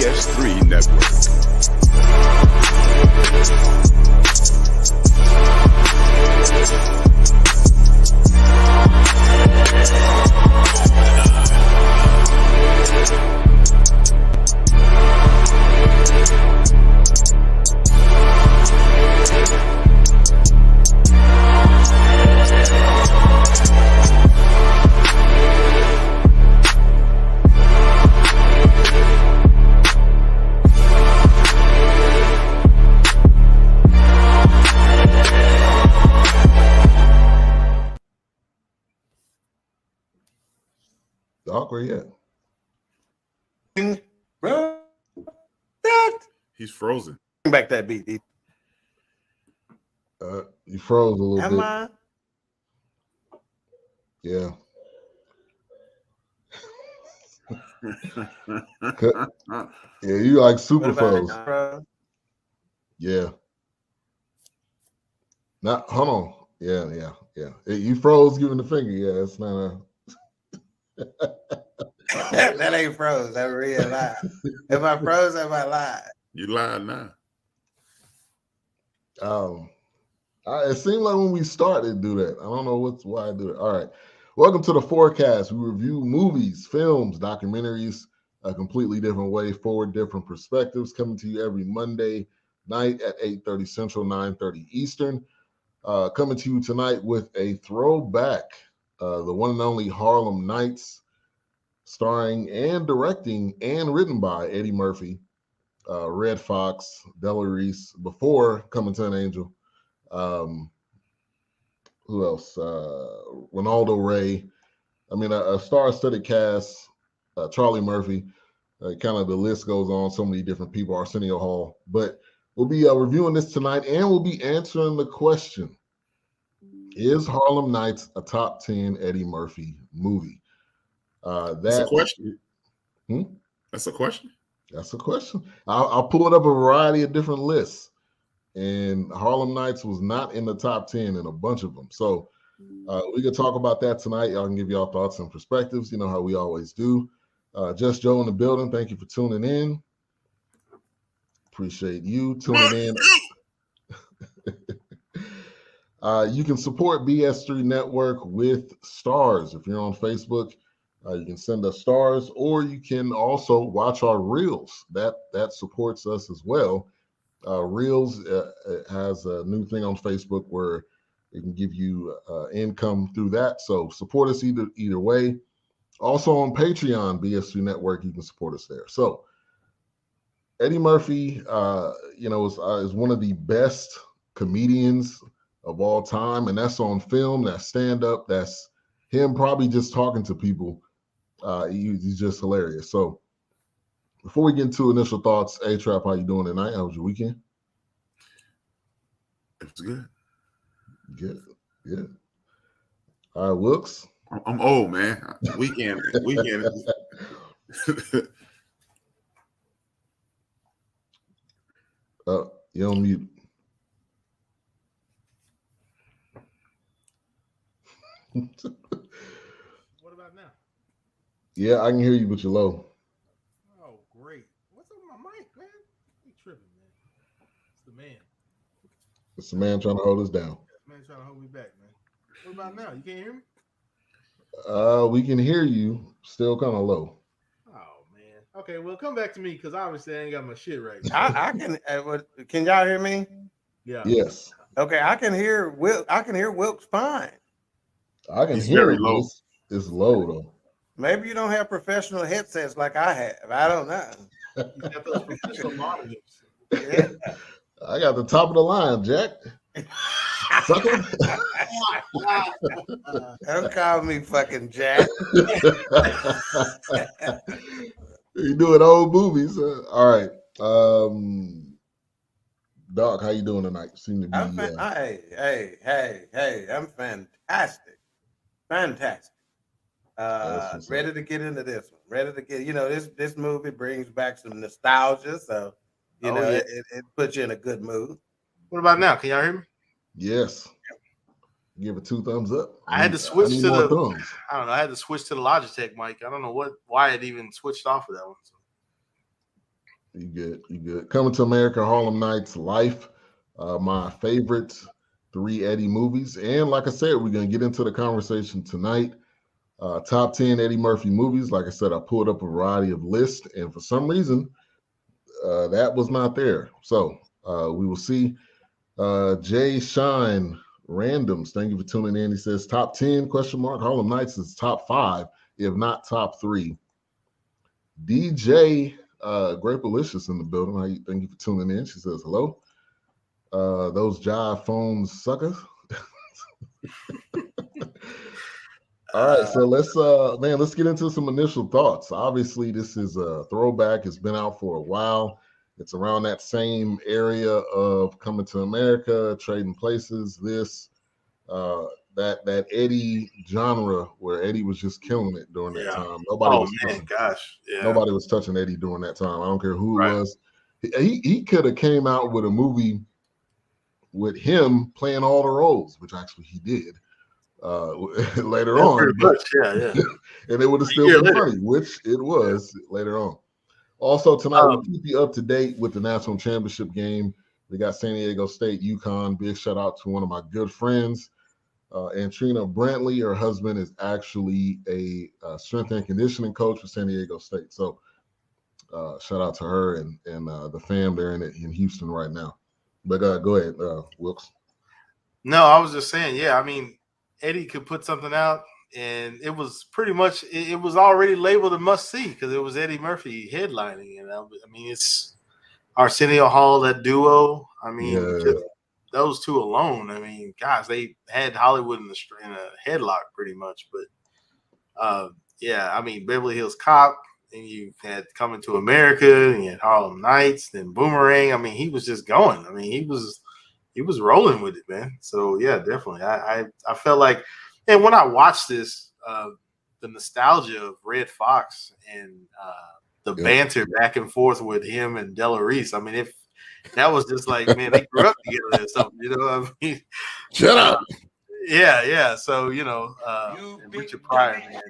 BS3 Network. Doc, where you at? Bro, that he's frozen. Bring back that beat. You froze a little bit. I? Yeah. Yeah, you like super froze. Yeah. Now, hold on. Yeah. You froze giving the finger. Yeah, it's not a. That ain't froze. That's real lie. If I froze, if I lied. You lied now. It seemed like when we started to do that. I don't know why I do it. All right. Welcome to the Fourcast. We review movies, films, documentaries, a completely different way, 4 different perspectives, coming to you every Monday night at 8:30 Central, 9:30 Eastern. Coming to you tonight with a throwback, the one and only Harlem Nights, starring and directing and written by Eddie Murphy, Red Foxx, Della Reese, before Coming to an Angel. Who else? Ronaldo Ray. I mean, a star-studded cast. Charlie Murphy. Kind of the list goes on. So many different people. Arsenio Hall. But we'll be reviewing this tonight, and we'll be answering the question: is Harlem Nights a top 10 Eddie Murphy movie? That's a question. That's a question. That's a question. I'll pull it up a variety of different lists, and Harlem Nights was not in the top 10 in a bunch of them. So we could talk about that tonight. Y'all can give y'all thoughts and perspectives. You know how we always do. Just Joe in the building. Thank you for tuning in. Appreciate you tuning in. You can support BS3 Network with stars. If you're on Facebook, you can send us stars, or you can also watch our Reels. That supports us as well. Reels has a new thing on Facebook where it can give you income through that. So support us either way. Also on Patreon, BS3 Network, you can support us there. So Eddie Murphy, is one of the best comedians of all time, and that's on film, that's stand-up, that's him probably just talking to people. He's just hilarious. So before we get into initial thoughts, A-Trap, how you doing tonight? How was your weekend? It was good. Good. All right, Wilkes. I'm old, man. Weekend. You're on mute. What about now? Yeah, I can hear you, but you're low. Oh, great. What's up with my mic, man? You tripping, man. It's the man. It's the man trying to hold us down. Yeah, the man trying to hold me back, man. What about now? You can't hear me? We can hear you. Still kind of low. Oh, man. Okay, well, come back to me because obviously I ain't got my shit right. I can. Can y'all hear me? Yeah. Yes. Okay, I can hear Wilkes fine. I can He's hear very it. low. It's low though. Maybe you don't have professional headsets like I have. I don't know. You got those professional monitors. Yeah. I got the top of the line, Jack. Sucker. Don't call me fucking Jack. You doing old movies. All right. Doc, how you doing tonight? Seem to be. Hey, I'm fantastic. Ready to get into this one. Ready to get, this movie brings back some nostalgia, so it puts you in a good mood. What about now? Can y'all hear me? Yes. Give it 2 thumbs up. I had to switch to more the thumbs. I don't know. I had to switch to the Logitech mic. I don't know why it even switched off of that one. So. You good? You good? Coming to America, Harlem Nights, Life. My favorite 3 Eddie movies, and like I said, we're gonna get into the conversation tonight. Top 10 Eddie Murphy movies. Like I said, I pulled up a variety of lists, and for some reason, that was not there. So we will see. Jay Shine Randoms, thank you for tuning in. He says top 10 question mark. Harlem Nights is top 5, if not top 3. DJ Grapelicious in the building. Thank you for tuning in. She says hello. Those jive phones suckers. All right, so let's get into some initial thoughts. Obviously, this is a throwback. It's been out for a while. It's around that same area of Coming to America, Trading Places, that Eddie genre where Eddie was just killing it during that time. Nobody was touching Eddie during that time. I don't care who it was. He could have came out with a movie with him playing all the roles, which actually he did later on. And it would have still been funny, which it was later on. Also, tonight, we'll keep you up to date with the national championship game. We got San Diego State, UConn. Big shout out to one of my good friends, Antrina Brantley. Her husband is actually a strength and conditioning coach for San Diego State. So shout out to her and the fam there in Houston right now. But go ahead, Wilkes. No, I was just saying, I mean, Eddie could put something out. And it was pretty much it was already labeled a must see because it was Eddie Murphy headlining. And I mean, it's Arsenio Hall, that duo. I mean, just those two alone. I mean, guys, they had Hollywood in a headlock pretty much. But I mean, Beverly Hills Cop, and you had Coming to America, and you had Harlem Nights, then Boomerang. I mean, he was just going. I mean, he was rolling with it, man. So yeah, definitely. I felt like. And when I watched this, the nostalgia of Red Fox and the banter back and forth with him and Della Reese, I mean, if that was just like, man, they grew up together or something, you know what I mean? Shut up. Yeah. So, and Richard Pryor, man,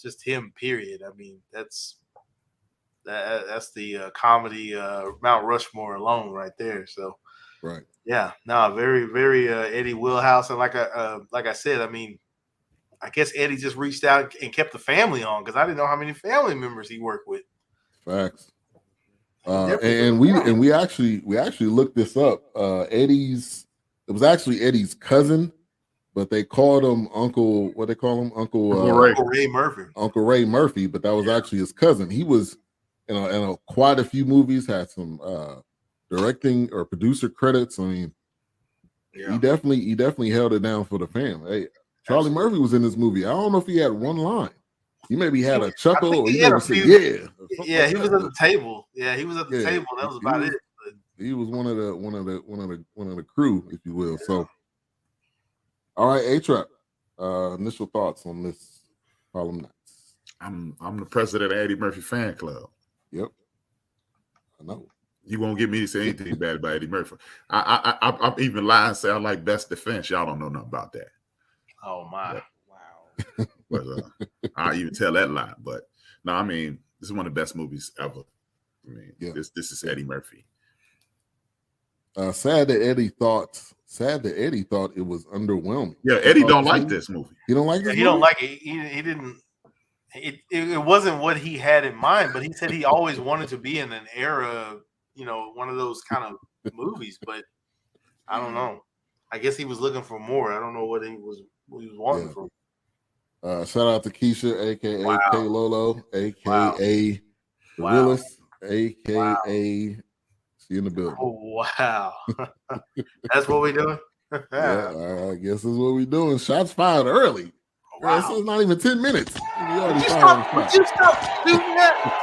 just him, period. I mean, that's the comedy Mount Rushmore alone right there. So, right. Yeah, no, very, very Eddie Wheelhouse. And like I said, I mean, I guess Eddie just reached out and kept the family on because I didn't know how many family members he worked with. Facts. And we actually looked this up. It was actually Eddie's cousin, but they called him Uncle. What they call him? Uncle Ray Murphy. Uncle Ray Murphy, but that was actually his cousin. He was in quite a few movies. Had some directing or producer credits. I mean, he definitely held it down for the fam. Hey. Charlie Murphy was in this movie. I don't know if he had one line. He maybe had a chuckle, or he maybe said, "Yeah." He was at the table. Yeah, he was at the table. That was about it. He was one of the crew, if you will. So, all right, A-Trap. Initial thoughts on this Harlem Nights. I'm the president of Eddie Murphy fan club. Yep, I know. You won't get me to say anything bad about Eddie Murphy. I'm even lying and say I like Best Defense. Y'all don't know nothing about that. Oh my! Wow. But I'll even tell that lie. But no, I mean, this is one of the best movies ever. I mean, this is Eddie Murphy. Sad that Eddie thought it was underwhelming. Yeah, Eddie don't like this movie. He don't like this movie? He don't like it. He didn't. It wasn't what he had in mind, but he said he always wanted to be in an era, one of those kind of movies. But I don't know. I guess he was looking for more. I don't know what he was wanting from. Shout out to Keisha, aka K Lolo, aka Willis, aka she in the building. Oh wow, that's what we doing. I guess that's what we doing. Shots fired early. Wow. This is not even 10 minutes. Would you stop doing that?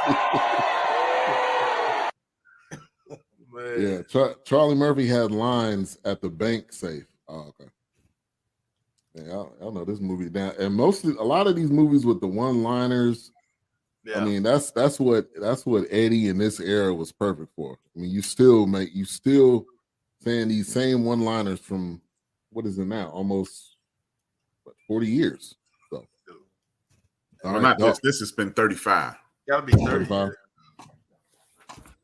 Charlie Murphy had lines at the bank safe. Oh, okay. Yeah, I know this movie down, and a lot of these movies with the one-liners. Yeah. I mean, that's what Eddie in this era was perfect for. I mean, you still saying these same one-liners from what is it now? Almost 40 years. So, this has been 35. Gotta be 35.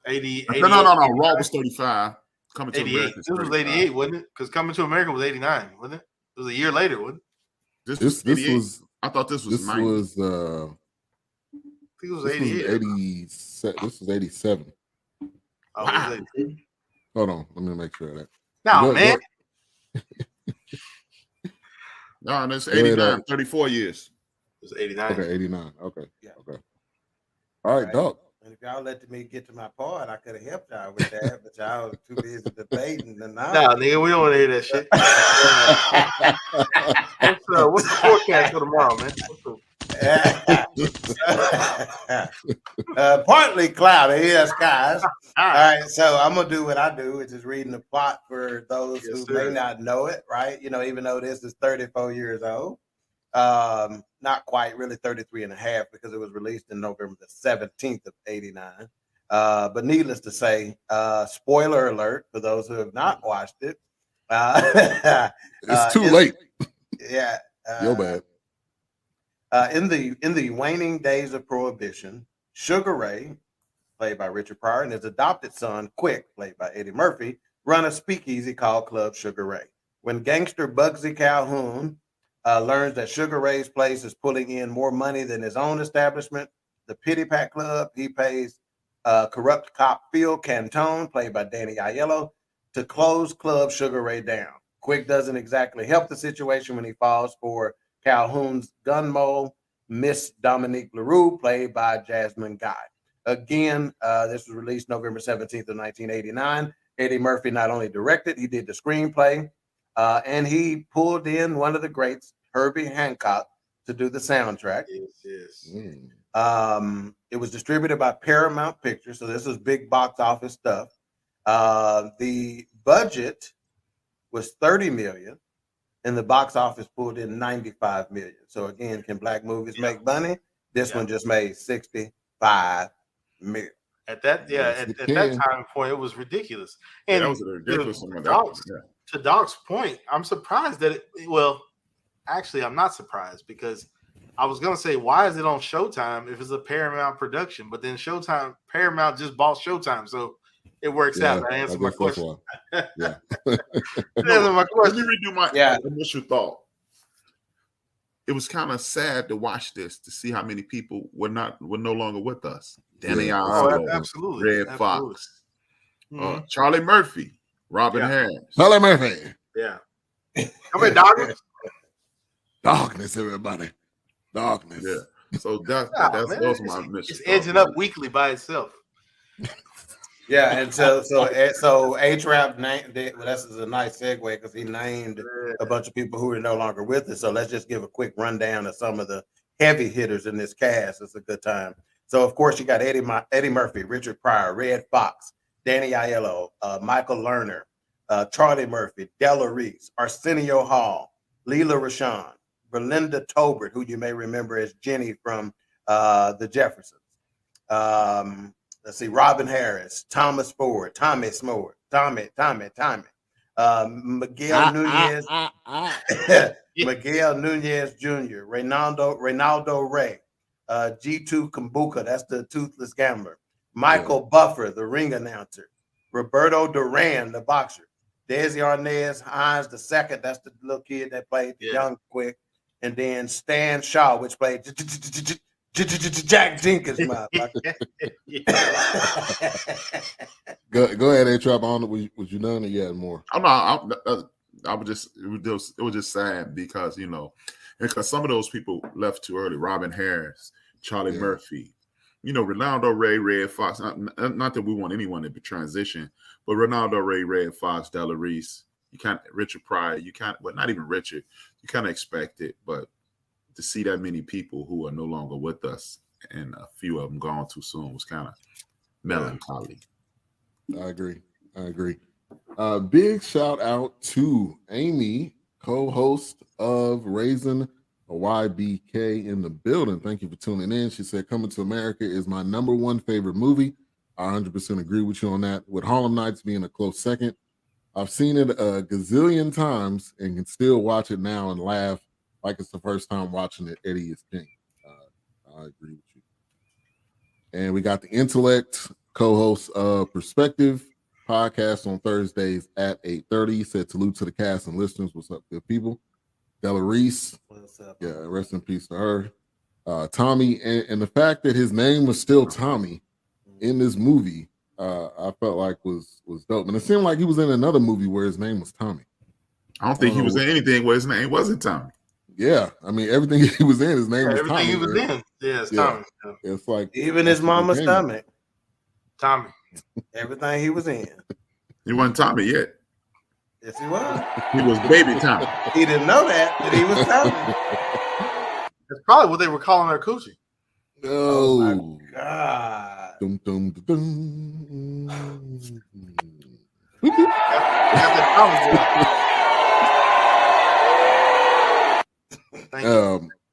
80. No. Raw was 35. Coming to 88. America. This was 88, wasn't it? Because Coming to America was 89, wasn't it? It was a year later, wasn't it? This was. I thought this was 90. I think it was 88. This was 87. Oh, Wow. was 88? Hold on, let me make sure of that. No, man. No, and it's 89, 34 years. It was 89. Okay, 89. Okay. Yeah. Okay. All right, Doc. And if y'all let me get to my part, I could have helped y'all with that, but y'all was too busy debating. And Nah, nigga, we don't want to hear that shit. What's the forecast for tomorrow, man? Partly cloudy, yes, guys. All right, so I'm gonna do what I do, which is reading the plot for those who may not know it, right? You know, even though this is 34 years old, not quite, really 33 and a half, because it was released in November the 17th of 89. But needless to say, spoiler alert for those who have not watched it. It's too late. Yeah. Your bad. In the waning days of Prohibition, Sugar Ray, played by Richard Pryor, and his adopted son, Quick, played by Eddie Murphy, run a speakeasy called Club Sugar Ray. When gangster Bugsy Calhoun learns that Sugar Ray's place is pulling in more money than his own establishment, the Pity Pat Club, he pays corrupt cop Phil Cantone, played by Danny Aiello, to close Club Sugar Ray down. Quick doesn't exactly help the situation when he falls for Calhoun's gun mole, Miss Dominique LaRue, played by Jasmine Guy. Again, this was released November 17th of 1989. Eddie Murphy not only directed, he did the screenplay, and he pulled in one of the greats, Herbie Hancock, to do the soundtrack. Yes. It was distributed by Paramount Pictures, so this was big box office stuff. The budget was $30 million, and the box office pulled in $95 million. So again, can black movies make money? This one just made $65 million. At that time point, it was ridiculous. And that was a ridiculous one. To Doc's point, I'm surprised that actually, I'm not surprised, because I was gonna say, why is it on Showtime if it's a Paramount production? But then Paramount just bought Showtime, so it works out. I answered my question. Yeah. Answer my question. Let me redo my initial thought. It was kind of sad to watch this, to see how many people were no longer with us. Danny Aiello, absolutely. Red Fox, Charlie Murphy, Robin Harris. Charlie Murphy. Yeah. Come here, Darkness. Darkness, everybody. Darkness. Yeah. So those are my mission. It's edging up weekly by itself. Yeah, and so H-Rap named it. Well, this is a nice segue, because he named a bunch of people who are no longer with us. So let's just give a quick rundown of some of the heavy hitters in this cast. It's a good time. So of course you got Eddie Murphy, Richard Pryor, Red Fox, Danny Aiello, Michael Lerner, Charlie Murphy, Della Reese, Arsenio Hall, Leela Rashawn, Belinda Tolbert, who you may remember as Jenny from The Jeffersons. Let's see, Robin Harris, Thomas Ford, Tommy Smore, Tommy, Miguel Nunez, Miguel Nunez Jr., Reynaldo Ray, G2 Kumbuka, that's the toothless gambler, Michael Buffer, the ring announcer, Roberto Duran, the boxer, Desi Arnaz Hines II, that's the little kid that played Young Quick, and then Stan Shaw, which played Jack Jenkins. Go ahead, A-Trap. Was you done or you had more? I was just, it was just sad because some of those people left too early. Robin Harris, Charlie Murphy, Ronaldo Ray, Red Fox. Not that we want anyone to be transition, but Ronaldo Ray, Red Fox, Della Reese. Richard Pryor. Not even Richard. You kind of expect it, but to see that many people who are no longer with us and a few of them gone too soon was kind of melancholy. I agree. Big shout out to Amy, co-host of Raising a YBK in the building. Thank you for tuning in. She said, Coming to America is my number one favorite movie. I 100% agree with you on that, with Harlem Nights being a close second. I've seen it a gazillion times and can still watch it now and laugh like it's the first time watching it. Eddie is king. I agree with you. And we got the Intellect co-host of Perspective Podcast on Thursdays at 8:30. Said salute to the cast and listeners. What's up, good people? Della Reese. What's up? Yeah, rest in peace to her. Tommy, and the fact that his name was still Tommy in this movie, I felt like was dope. And it seemed like he was in another movie where his name was Tommy. I don't think he was in anything where his name wasn't Tommy. Yeah, I mean everything he was in, his name was everything Tommy. He was in, it's Tommy. It's like even his mama's stomach. Tommy. Everything he was in. He wasn't Tommy yet. Yes, he was. He was baby Tommy. He didn't know that he was Tommy. That's probably what they were calling her coochie. Oh, my God. Dum, dum, dum,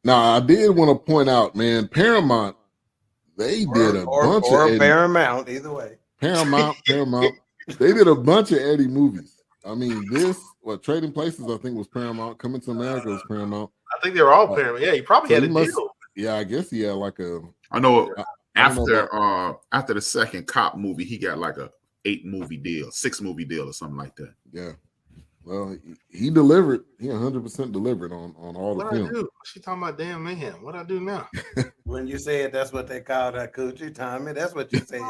Now I did want to point out, man, Paramount, they did a bunch of Eddie. Paramount, either way. Paramount. They did a bunch of Eddie movies. I mean, Trading Places, I think was Paramount. Coming to America was Paramount. I think they were all Paramount. Yeah, he probably had a deal. Yeah, I guess he had like a. I know. After the second cop movie, he got like a 6-movie deal or something like that. Yeah. Well, he delivered. He 100% delivered on all the films. What I do? She talking about damn mayhem. What I do now? When you said that's what they called her coochie, Tommy, that's what you said.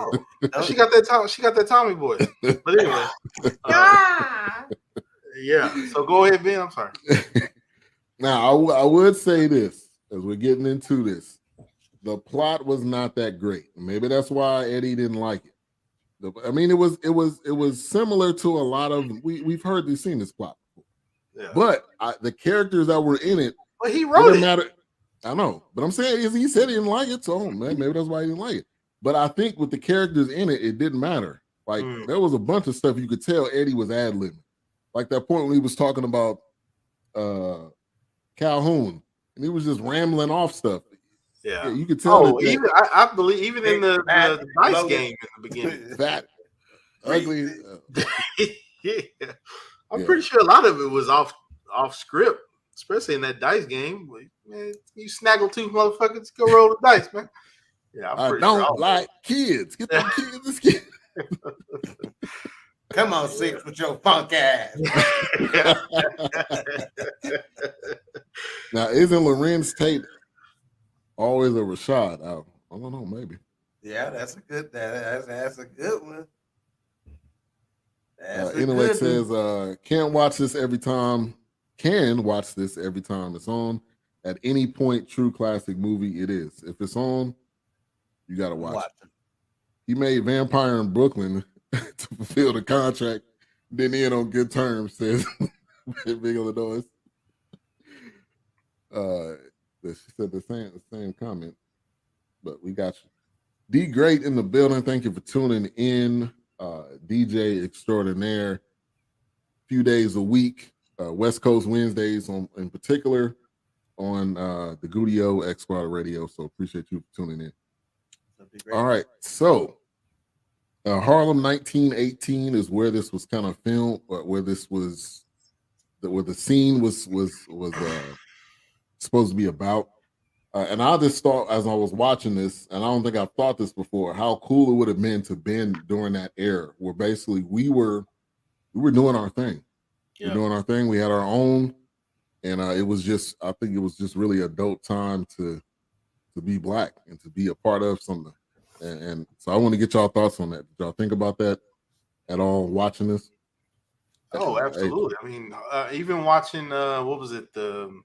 She got that Tommy voice. But anyway. Yeah. So go ahead, Ben. I'm sorry. Now I would say this as we're getting into this. The plot was not that great. Maybe that's why Eddie didn't like it. I mean, it was similar to a lot of we've seen this plot before. Yeah. But the characters that were in it, well, he wrote it. Matter. I know, but I'm saying he said he didn't like it, so maybe that's why he didn't like it. But I think with the characters in it, it didn't matter. Like there was a bunch of stuff you could tell Eddie was ad-libbing. Like that point when he was talking about Calhoun, and he was just rambling off stuff. Yeah, you could tell. I believe even in the dice game in the beginning, that ugly. Yeah, I'm pretty sure a lot of it was off script, especially in that dice game. Man, you snaggletooth motherfuckers, go roll the dice, man. Yeah, I don't like kids. Get them kids. Come on, Six, with your funk ass. Now, isn't Lorenz Tate always a Rashad album? I don't know, maybe. Yeah, that's a good one. Intellect says, can watch this every time it's on. At any point, true classic movie it is. If it's on, you gotta watch it. He made Vampire in Brooklyn to fulfill the contract, then end on good terms, says Big Illinois. She said the same comment, but we got you. D Great in the building. Thank you for tuning in. DJ extraordinaire. Few days a week, West Coast Wednesdays in particular on the Gudio X Squad Radio. So appreciate you for tuning in. All right, so Harlem 1918 is where this was kind of filmed, where the scene was supposed to be about. And I just thought as I was watching this, and I don't think I've thought this before, how cool it would have been to been during that era where basically we were doing our thing. Yeah. We're doing our thing. We had our own, and I think it was just really a dope time to be Black and to be a part of something. And so I want to get y'all thoughts on that. Did y'all think about that at all watching this? Oh, absolutely. I mean, even watching what was the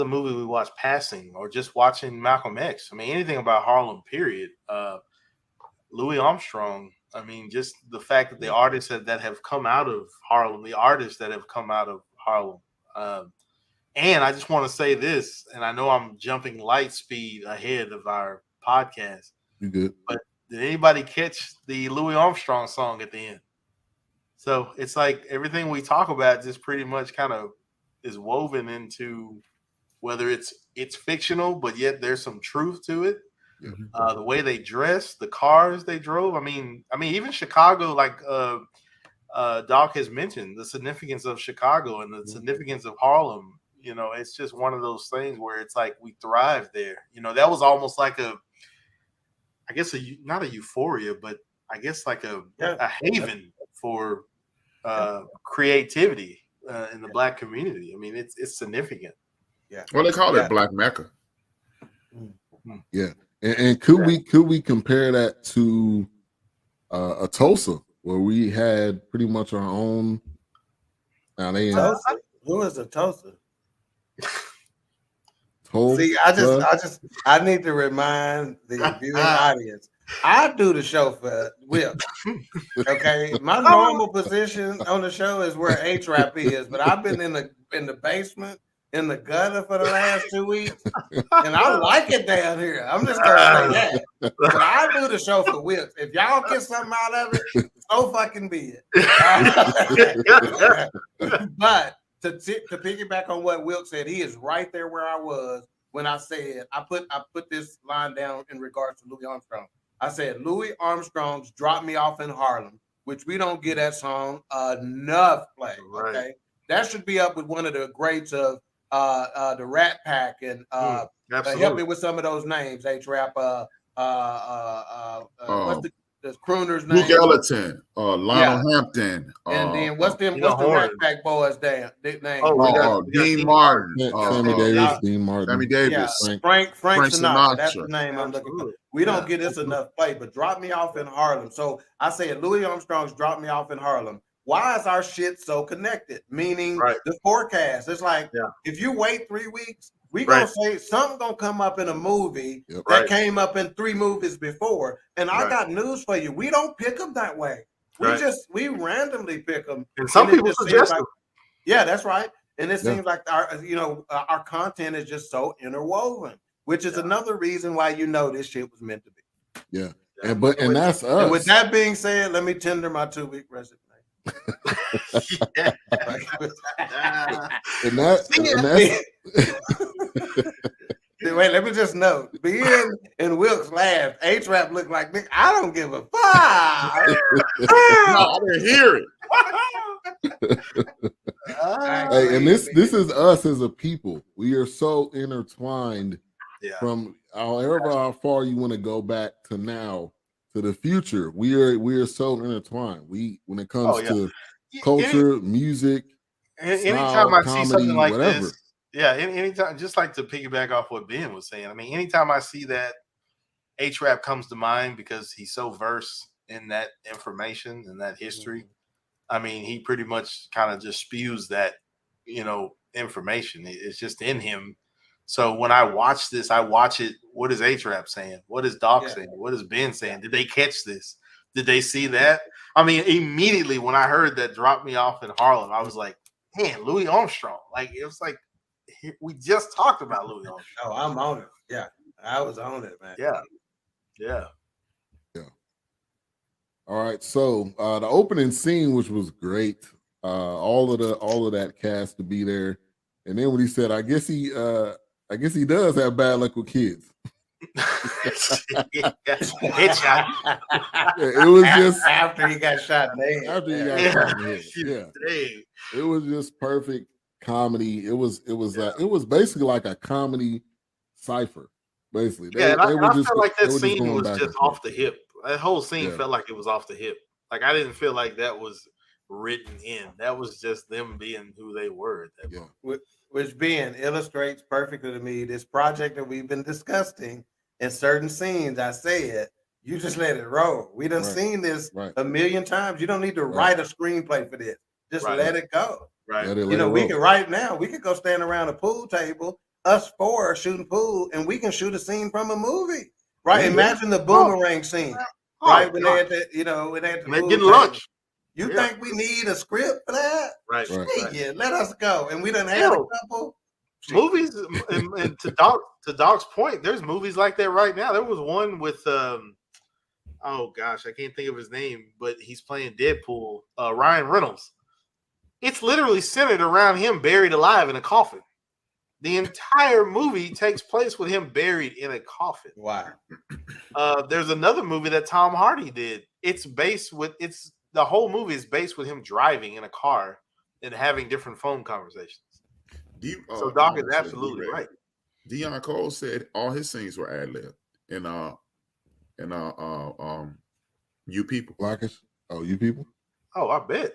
movie we watched, Passing, or just watching Malcolm X? I mean, anything about Harlem, period. Louis Armstrong. I mean, just the fact that the artists that have come out of Harlem, and I just want to say this, and I know I'm jumping light speed ahead of our podcast. You good? But did anybody catch the Louis Armstrong song at the end? So it's like everything we talk about just pretty much kind of is woven into whether it's fictional, but yet there's some truth to it. Mm-hmm. The way they dressed, the cars they drove. I mean, even Chicago, like Doc has mentioned, the significance of Chicago and the significance of Harlem. You know, it's just one of those things where it's like we thrive there. You know, that was almost like I guess not a euphoria, but I guess like a haven for creativity in the Black community. I mean, it's significant. Yeah. Well, they call it Black Mecca. Yeah, and could we compare that to a Tulsa where we had pretty much our own? Now they who is a Tulsa? Tulsa. See, I need to remind the viewing audience. I do the show for Will. Okay, my normal position on the show is where H-Rap is, but I've been in the basement, in the gutter for the last 2 weeks, and I like it down here. I'm just gonna say that. But I do the show for Will. If y'all get something out of it, so fucking be it. But to piggyback on what Wilk said, he is right there where I was when I said I put this line down in regards to Louis Armstrong. I said Louis Armstrong's "Drop Me Off in Harlem," which we don't get that song enough play. Right. Okay, that should be up with one of the greats of the Rat Pack and help me with some of those names. H-Rap. What's the crooner's name? Luke Ellington, Lionel Hampton, and then what's the Rat Pack boys' name? Dean Martin, Sammy Davis, Dean Martin, Sammy Davis, Frank Sinatra. That's the name I'm looking for. We don't get this enough play, but "Drop Me Off in Harlem." So I said Louis Armstrong's "Drop Me Off in Harlem." Why is our shit so connected? Meaning the forecast. It's like if you wait 3 weeks, we gonna say something gonna come up in a movie that came up in 3 movies before. And I got news for you. We don't pick them that way. We randomly pick them. And some people suggest them. Yeah, that's right. And it seems like our content is just so interwoven, which is another reason why this shit was meant to be. Yeah. And that's us. And with that being said, let me tender my 2-week resignation. and that's wait, let me just note. Being in Wilkes' laugh, H-Rap looked like Nick. I don't give a fuck. No, I didn't hear it. Hey, and this is us as a people. We are so intertwined from however how far you want to go back to now to the future. We are so intertwined. When it comes to culture, music, anytime I see something like whatever. this, anytime, just like to piggyback off what Ben was saying. I mean, anytime I see that, H-Rap comes to mind because he's so versed in that information and that history. I mean, he pretty much kind of just spews that, information. It's just in him. So when I watch this, I watch it. What is H-Rap saying? What is Doc saying? What is Ben saying? Did they catch this? Did they see that? I mean, immediately when I heard that "Drop Me Off in Harlem," I was like, man, Louis Armstrong. Like, it was like, we just talked about Louis Armstrong. Oh, I'm on it. Yeah, I was on it, man. Yeah. All right, so the opening scene, which was great, all of that cast to be there, and then when he said, I guess he does have bad luck with kids. Headshot. It was just after he got shot in the head. After he got shot in the head. It was just perfect comedy. It was basically like a comedy cipher. Basically, I felt like that scene was just off the hip. That whole scene felt like it was off the hip. Like, I didn't feel like that was written in. That was just them being who they were at that point. Which Ben illustrates perfectly to me this project that we've been discussing. In certain scenes, I said, you just let it roll. We done seen this a million times. You don't need to write a screenplay for this. Just let it go. Right. We can right now, we could go stand around a pool table, us four shooting pool, and we can shoot a scene from a movie. Right? Imagine the boomerang scene. Right? When they had the, when they had the getting lunch. You think we need a script for that? Right. Yeah, let us go. And we done had a couple movies. And to Doc's point, there's movies like that right now. There was one with oh gosh, I can't think of his name, but he's playing Deadpool. Ryan Reynolds. It's literally centered around him buried alive in a coffin. The entire movie takes place with him buried in a coffin. Wow. There's another movie that Tom Hardy did. The whole movie is based with him driving in a car and having different phone conversations. So Doc is absolutely right. Deion Cole said all his scenes were ad-lib. And and You People. Blackish. Oh, You People. Oh, I bet.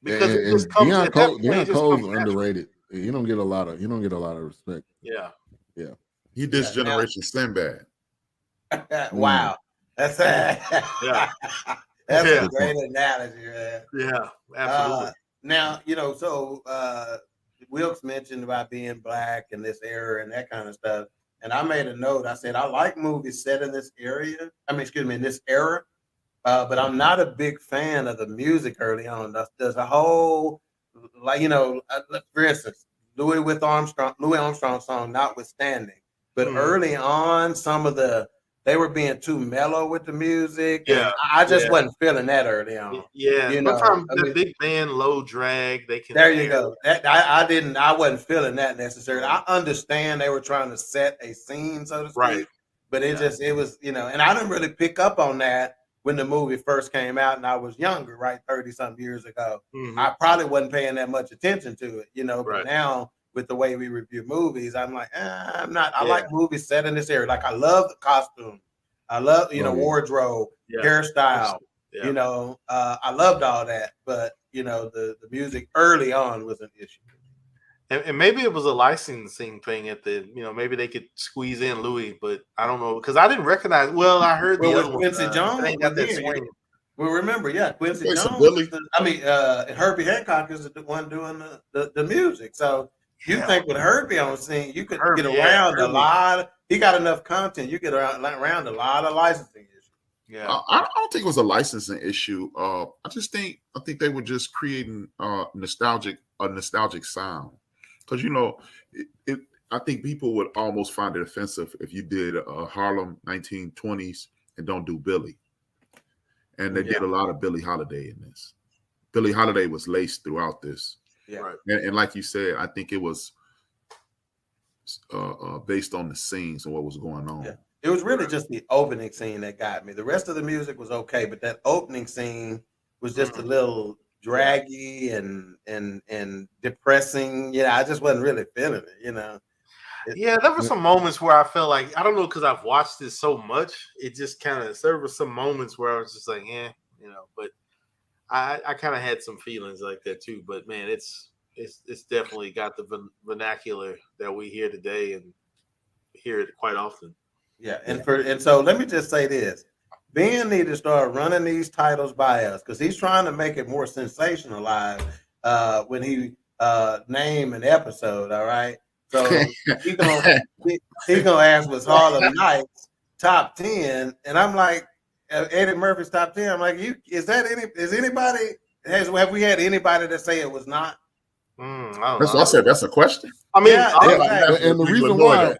Because it just comes Deion at that point, Deion it just Cole's comes underrated. He don't get a lot of respect. Yeah. He this generation Sinbad. Wow, that's Yeah. that's Yeah. a great analogy, man. Yeah, absolutely. Now so Wilkes mentioned about being black in this era and that kind of stuff, and I made a note. I said I like movies set in this area. In this era. But I'm not a big fan of the music early on. There's a whole, for instance, Louis Armstrong song, notwithstanding. But early on, they were being too mellow with the music. Yeah, I just wasn't feeling that early on. Yeah, from the big band, low drag, they can. There you go. I wasn't feeling that necessarily. I understand they were trying to set a scene, so to speak. Right. But it was, and I didn't really pick up on that when the movie first came out and I was younger, right? 30-something years ago. Mm-hmm. I probably wasn't paying that much attention to it, but right. now with the way we review movies, I'm like, I'm not. I like movies set in this area. Like I love the costume. I love, wardrobe, hairstyle, I loved all that. But, the music early on was an issue. And maybe it was a licensing thing at the, maybe they could squeeze in Louis, but I don't know because I didn't recognize. Well, I heard the other Quincy Jones. They got that swing. Well, remember, Quincy Jones. Herbie Hancock is the one doing the music. So you think with Herbie on scene, you could get around a lot. He got enough content. You get around a lot of licensing issues. Yeah, I don't think it was a licensing issue. I think they were just creating a nostalgic sound. Because I think people would almost find it offensive if you did Harlem 1920s and don't do Billy. And they did a lot of Billie Holiday in this. Billie Holiday was laced throughout this. Yeah. Right. And like you said, I think it was based on the scenes and what was going on. Yeah. It was really just the opening scene that got me. The rest of the music was okay, but that opening scene was just a little draggy and depressing. I just wasn't really feeling it, there were some moments where I felt like, I don't know, because I've watched this so much, it just kind of, there were some moments where I was just like, but I kind of had some feelings like that too. But man, it's definitely got the vernacular that we hear today and hear it quite often. Yeah, and so let me just say this. Ben need to start running these titles by us because he's trying to make it more sensationalized when he name an episode. All right, so he's gonna ask was Harlem Nights top 10, and I'm like Eddie Murphy's top 10. I'm like, have we had anybody that say it was not? That's what I said. That's a question. I mean, and the reason why.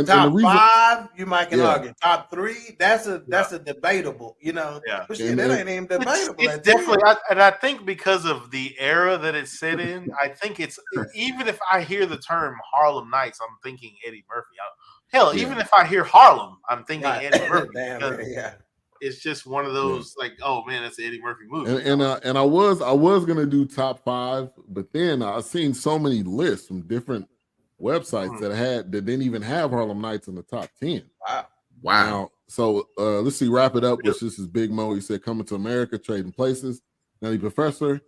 Top 5, you might can argue. Top 3, that's a debatable, But shit, that ain't even debatable. It's definitely, I think because of the era that it's set in, I think it's even if I hear the term Harlem Nights, I'm thinking Eddie Murphy. Even if I hear Harlem, I'm thinking Eddie Murphy. It's just one of those like, oh man, that's an Eddie Murphy movie. And I was gonna do top 5, but then I seen so many lists from different websites that didn't even have Harlem Nights in the top 10. Wow. Now, so let's see, wrap it up, which this is Big Mo. He said Coming to America, Trading Places, Nelly Professor,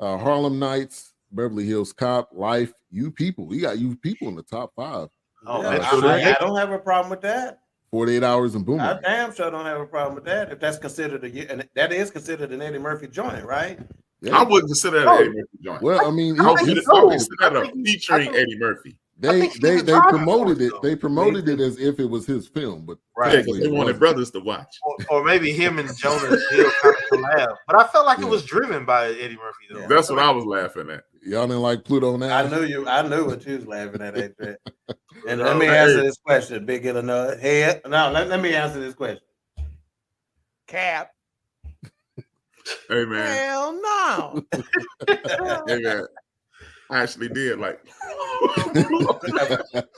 Harlem Nights, Beverly Hills Cop, Life, You People. We got You People in the top 5. I don't have a problem with that. 48 Hours and Boomerang. I damn sure don't have a problem with that. If that's considered and that is considered an Eddie Murphy joint, right? Yeah. I wouldn't consider that an Eddie Murphy joint. Well, I mean, I would consider that a featuring Eddie Murphy. They promoted it. They promoted it as if it was his film, but because they wanted brothers to watch, or maybe him and Jonah Hill kind of collab. But I felt like it was driven by Eddie Murphy, though. That's what I was laughing at. Y'all didn't like Pluto now. I knew what you was laughing at. And let me answer this question, Big Illinois. Let me answer this question. Cap. Hey man. Hell no. Hey man. I actually did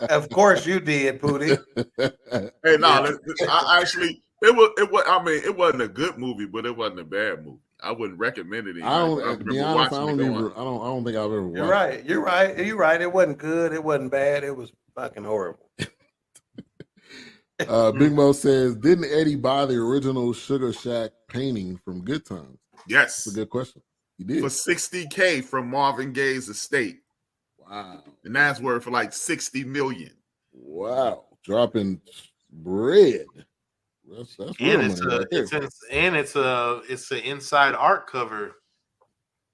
Of course you did, Pootie. Hey, I actually it wasn't a good movie, but it wasn't a bad movie. I wouldn't recommend it. I don't think I've ever watched. You're right. It wasn't good. It wasn't bad. It was fucking horrible. Big Mo says, didn't Eddie buy the original Sugar Shack painting from Good Times? Yes. That's a good question. He did. For $60K from Marvin Gaye's estate. Wow. And that's worth for like $60 million. Wow. Dropping bread. That's real money right there. It's an inside art cover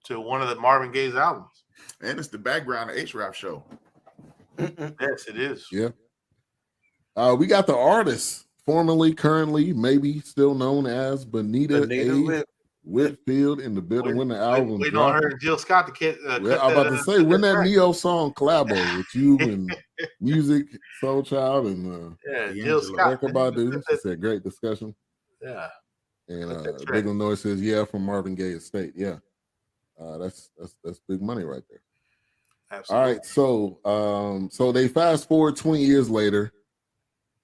to one of the Marvin Gaye's albums. And it's the background of H-Rap show. Yes, it is. Yeah. We got the artist, formerly, currently, maybe still known as Bonita A. Whitfield in the building when the album waiting dropped. on her and Jill Scott to cut I'm about to say, when that Neo song collabo with you and Music, Soul Child, and Jill Scott. Badu. She said, great discussion. Yeah. And Big Illinois says, yeah, from Marvin Gaye estate. Yeah. That's big money right there. Absolutely. All right. So they fast forward 20 years later,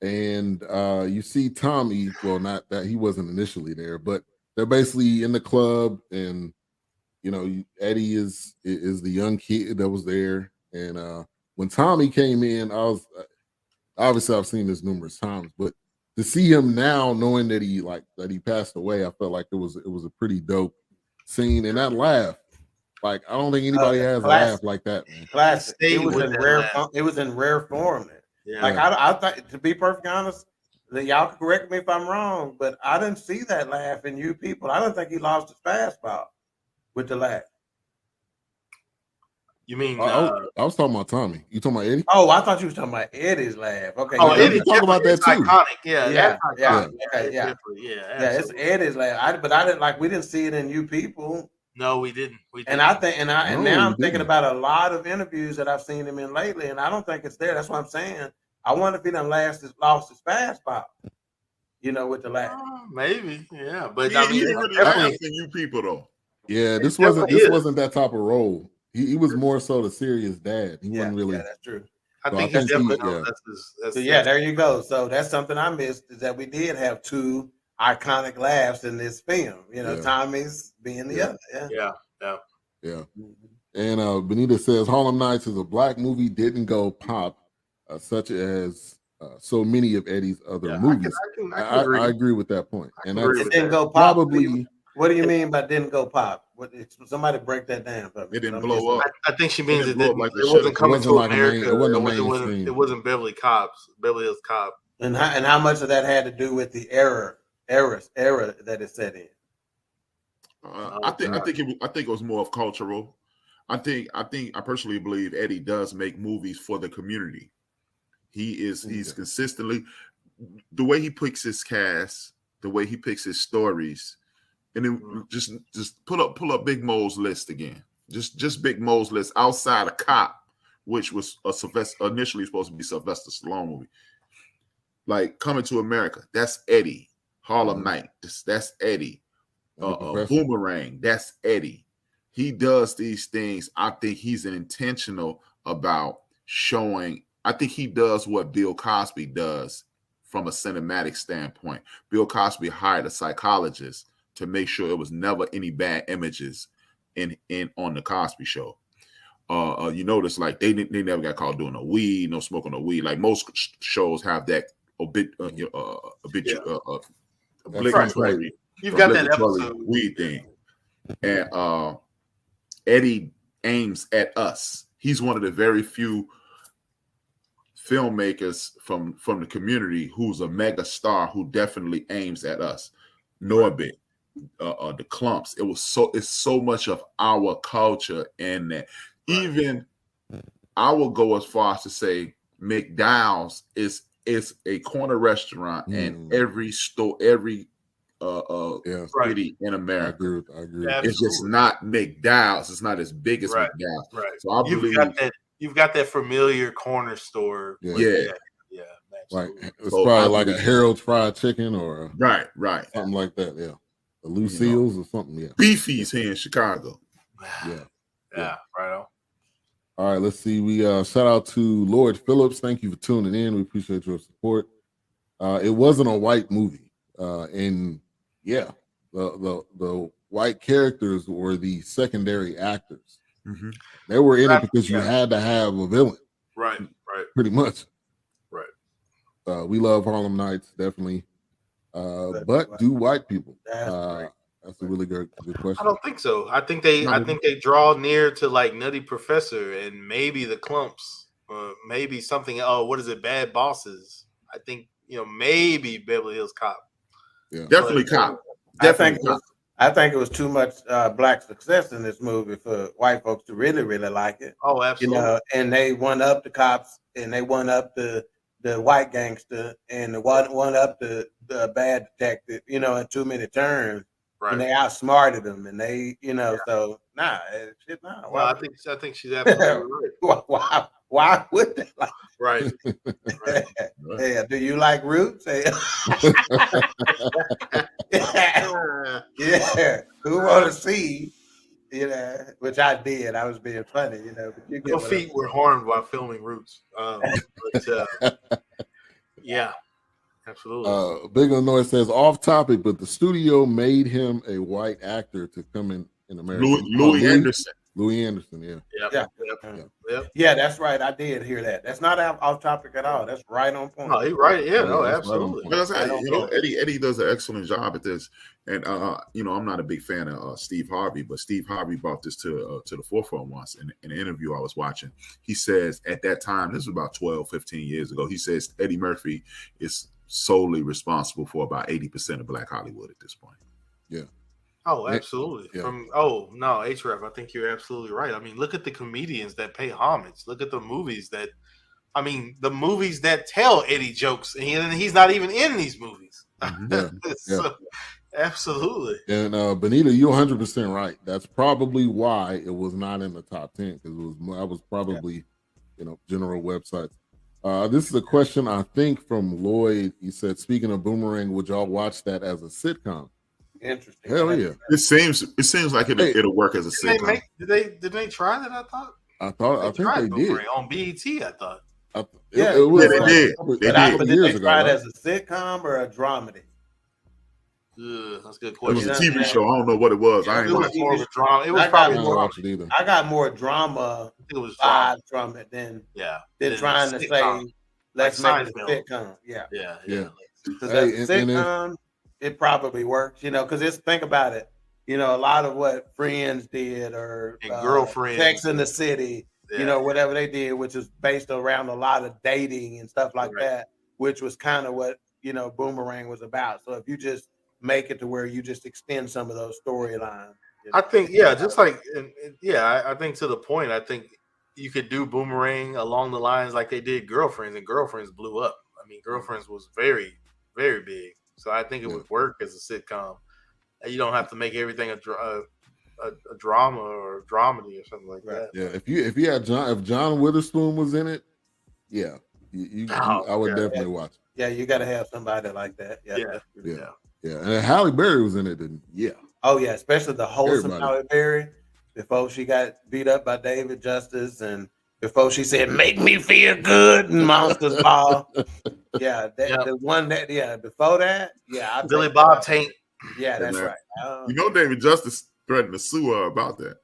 and you see Tommy, well, not that he wasn't initially there, but they're basically in the club, and Eddie is the young kid that was there. And when Tommy came in, I was obviously I've seen this numerous times, but to see him now, knowing that he passed away, I felt like it was a pretty dope scene. And that laugh, like I don't think anybody has a laugh like that, man. Classic. It was in rare form. Yeah. Like I thought, to be perfectly honest, y'all can correct me if I'm wrong, but I didn't see that laugh in you people. I don't think he lost his fastball with the laugh. You mean I was talking about Tommy. You talking about Eddie? Oh, I thought you was talking about Eddie's laugh. Okay. Oh, Eddie talk about that too. Iconic. Yeah. It's Eddie's laugh. But I didn't we didn't see it in you people. No, we didn't. And I think, now I'm thinking about a lot of interviews that I've seen him in lately, and I don't think it's there. That's what I'm saying. I wonder if he done lost his fastball, with the laugh. Maybe, yeah. But he didn't really laugh in you people though. Yeah, this wasn't that type of role. He was more so the serious dad. He wasn't really. Yeah, that's true. I think he's definitely. There you go. So that's something I missed, is that we did have two iconic laughs in this film. Tommy's being the other. Yeah. And Benita says Harlem Nights is a black movie, didn't go pop, such as so many of Eddie's other movies. I agree with that point. And it didn't go pop. Probably. What do you mean by didn't go pop? Somebody break that down for me. It didn't blow up. I think she means it wasn't coming to America. It wasn't Beverly Hills Cop. And how much of that had to do with the era that it set in? I think it was more of cultural. I personally believe Eddie does make movies for the community. He's consistently, the way he picks his cast, the way he picks his stories, and then just pull up Big Mo's list again. Just Big Mo's list outside of Cop, which was initially supposed to be Sylvester Stallone movie. Like Coming to America, that's Eddie. Harlem Nights, that's Eddie. Boomerang, that's Eddie. He does these things. I think he's intentional about showing. I think he does what Bill Cosby does from a cinematic standpoint. Bill Cosby hired a psychologist to make sure there was never any bad images in on the Cosby Show. You notice like they never got caught doing no weed, no smoking no weed. Like most shows have that obituary. You've got that episode weed thing, and Eddie aims at us. He's one of the very few filmmakers from the community who's a mega star who definitely aims at us. Norbit, the Clumps. It's so much of our culture in that. Even I will go as far as to say McDowell's is a corner restaurant in every store, every city in America. I agree. It's just not McDowell's. It's not as big as McDowell's. Right. So I believe you've got that familiar corner store. Yeah. Like it's So probably like a Harold's Fried Chicken or right, something like that. Yeah, the Lucille's or something. Yeah, Beefy's here in Chicago. Yeah, right on. All right, let's see. We shout out to Lord Phillips. Thank you for tuning in. We appreciate your support. It wasn't a white movie, and the white characters were the secondary actors. Mm-hmm. They were in it because you had to have a villain. Right. Pretty much. Right. We love Harlem Nights, definitely. But do white people? That's a really good question. I don't think so. I think they draw near to like Nutty Professor and maybe the Clumps, maybe something. Oh, what is it? Bad Bosses. I think maybe Beverly Hills Cop. Yeah, definitely Cop. Definitely Cop. I think it was too much black success in this movie for white folks to really like it. Oh, absolutely. And they one up the cops, and they one up the white gangster, and the one up the bad detective. In too many turns. Right. And they outsmarted them, and they, so shit, nah. Well, I think she's absolutely right. Why would they like? Right. Yeah. Do you like Roots? Yeah. Who want to see? Which I did. I was being funny. But your feet were harmed while filming Roots. Yeah. Absolutely. Big Illinois says off topic, but the studio made him a white actor to come in America. Louis Anderson. Louis Anderson, yeah. Yeah, that's right. I did hear that. That's not off topic at all. That's right on point. No, he's right. Yeah, no, absolutely. Right Eddie does an excellent job at this. And I'm not a big fan of Steve Harvey, but Steve Harvey brought this to the forefront once in an interview I was watching. He says at that time, this was about 12, 15 years ago, he says Eddie Murphy is solely responsible for about 80% of Black Hollywood at this point. Yeah. Oh, absolutely. Yeah. HRF, I think you're absolutely right. I mean, look at the comedians that pay homage. Look at the movies that tell Eddie jokes, and he's not even in these movies. So, absolutely. And Benita, you're 100% right. That's probably why it was not in the top 10, because that was probably general websites. This is a question, I think, from Lloyd. He said, speaking of Boomerang, would y'all watch that as a sitcom? Interesting. Hell yeah. It seems like it'll work as a sitcom. Did they try that? I think they did. On BET, I thought. They did. But did they try it as a sitcom or a dramedy? That's a good It question. was a TV show. I don't know what it was. I ain't It was watched more of a drama. It was probably more. I got more drama vibes from it than trying to say let's make it a sitcom. Yeah. Because as a sitcom, it probably works, because think about it. A lot of what Friends did or Girlfriend, Sex in the City, whatever they did, which is based around a lot of dating and stuff like that, which was kind of what, Boomerang was about. So if you just make it to where you just extend some of those storylines. I think, just like, I think to the point, I think you could do Boomerang along the lines like they did Girlfriends, and Girlfriends blew up. I mean, Girlfriends was very, very big. So I think it would work as a sitcom. You don't have to make everything a drama or a dramedy or something like that. Yeah, if John Witherspoon was in it, I would definitely watch it. Yeah, you got to have somebody like that. Yeah. And if Halle Berry was in it, then Oh yeah, especially the wholesome Halle Berry before she got beat up by David Justice and before she said "Make me feel good" and Monsters Ball. The one that before that, Billy Bob Taint. Yeah, that's right. David Justice threatened to sue her about that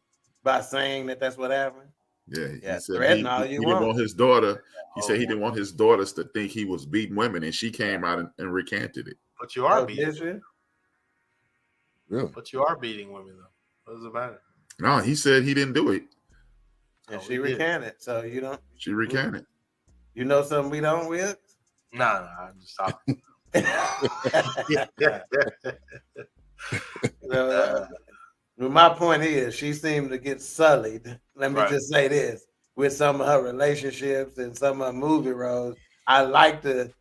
by saying that's what happened. Yeah, he said he didn't want his daughter. He said he didn't want his daughters to think he was beating women, and she came out and recanted it. But you are beating. Really? But you are beating women, though. What does it matter? No, he said he didn't do it. And she recanted, so you don't. She recanted. You know something we don't with? No, I'm just talking. My point is, she seemed to get sullied. Let me just say this: with some of her relationships and some of her movie roles, I like the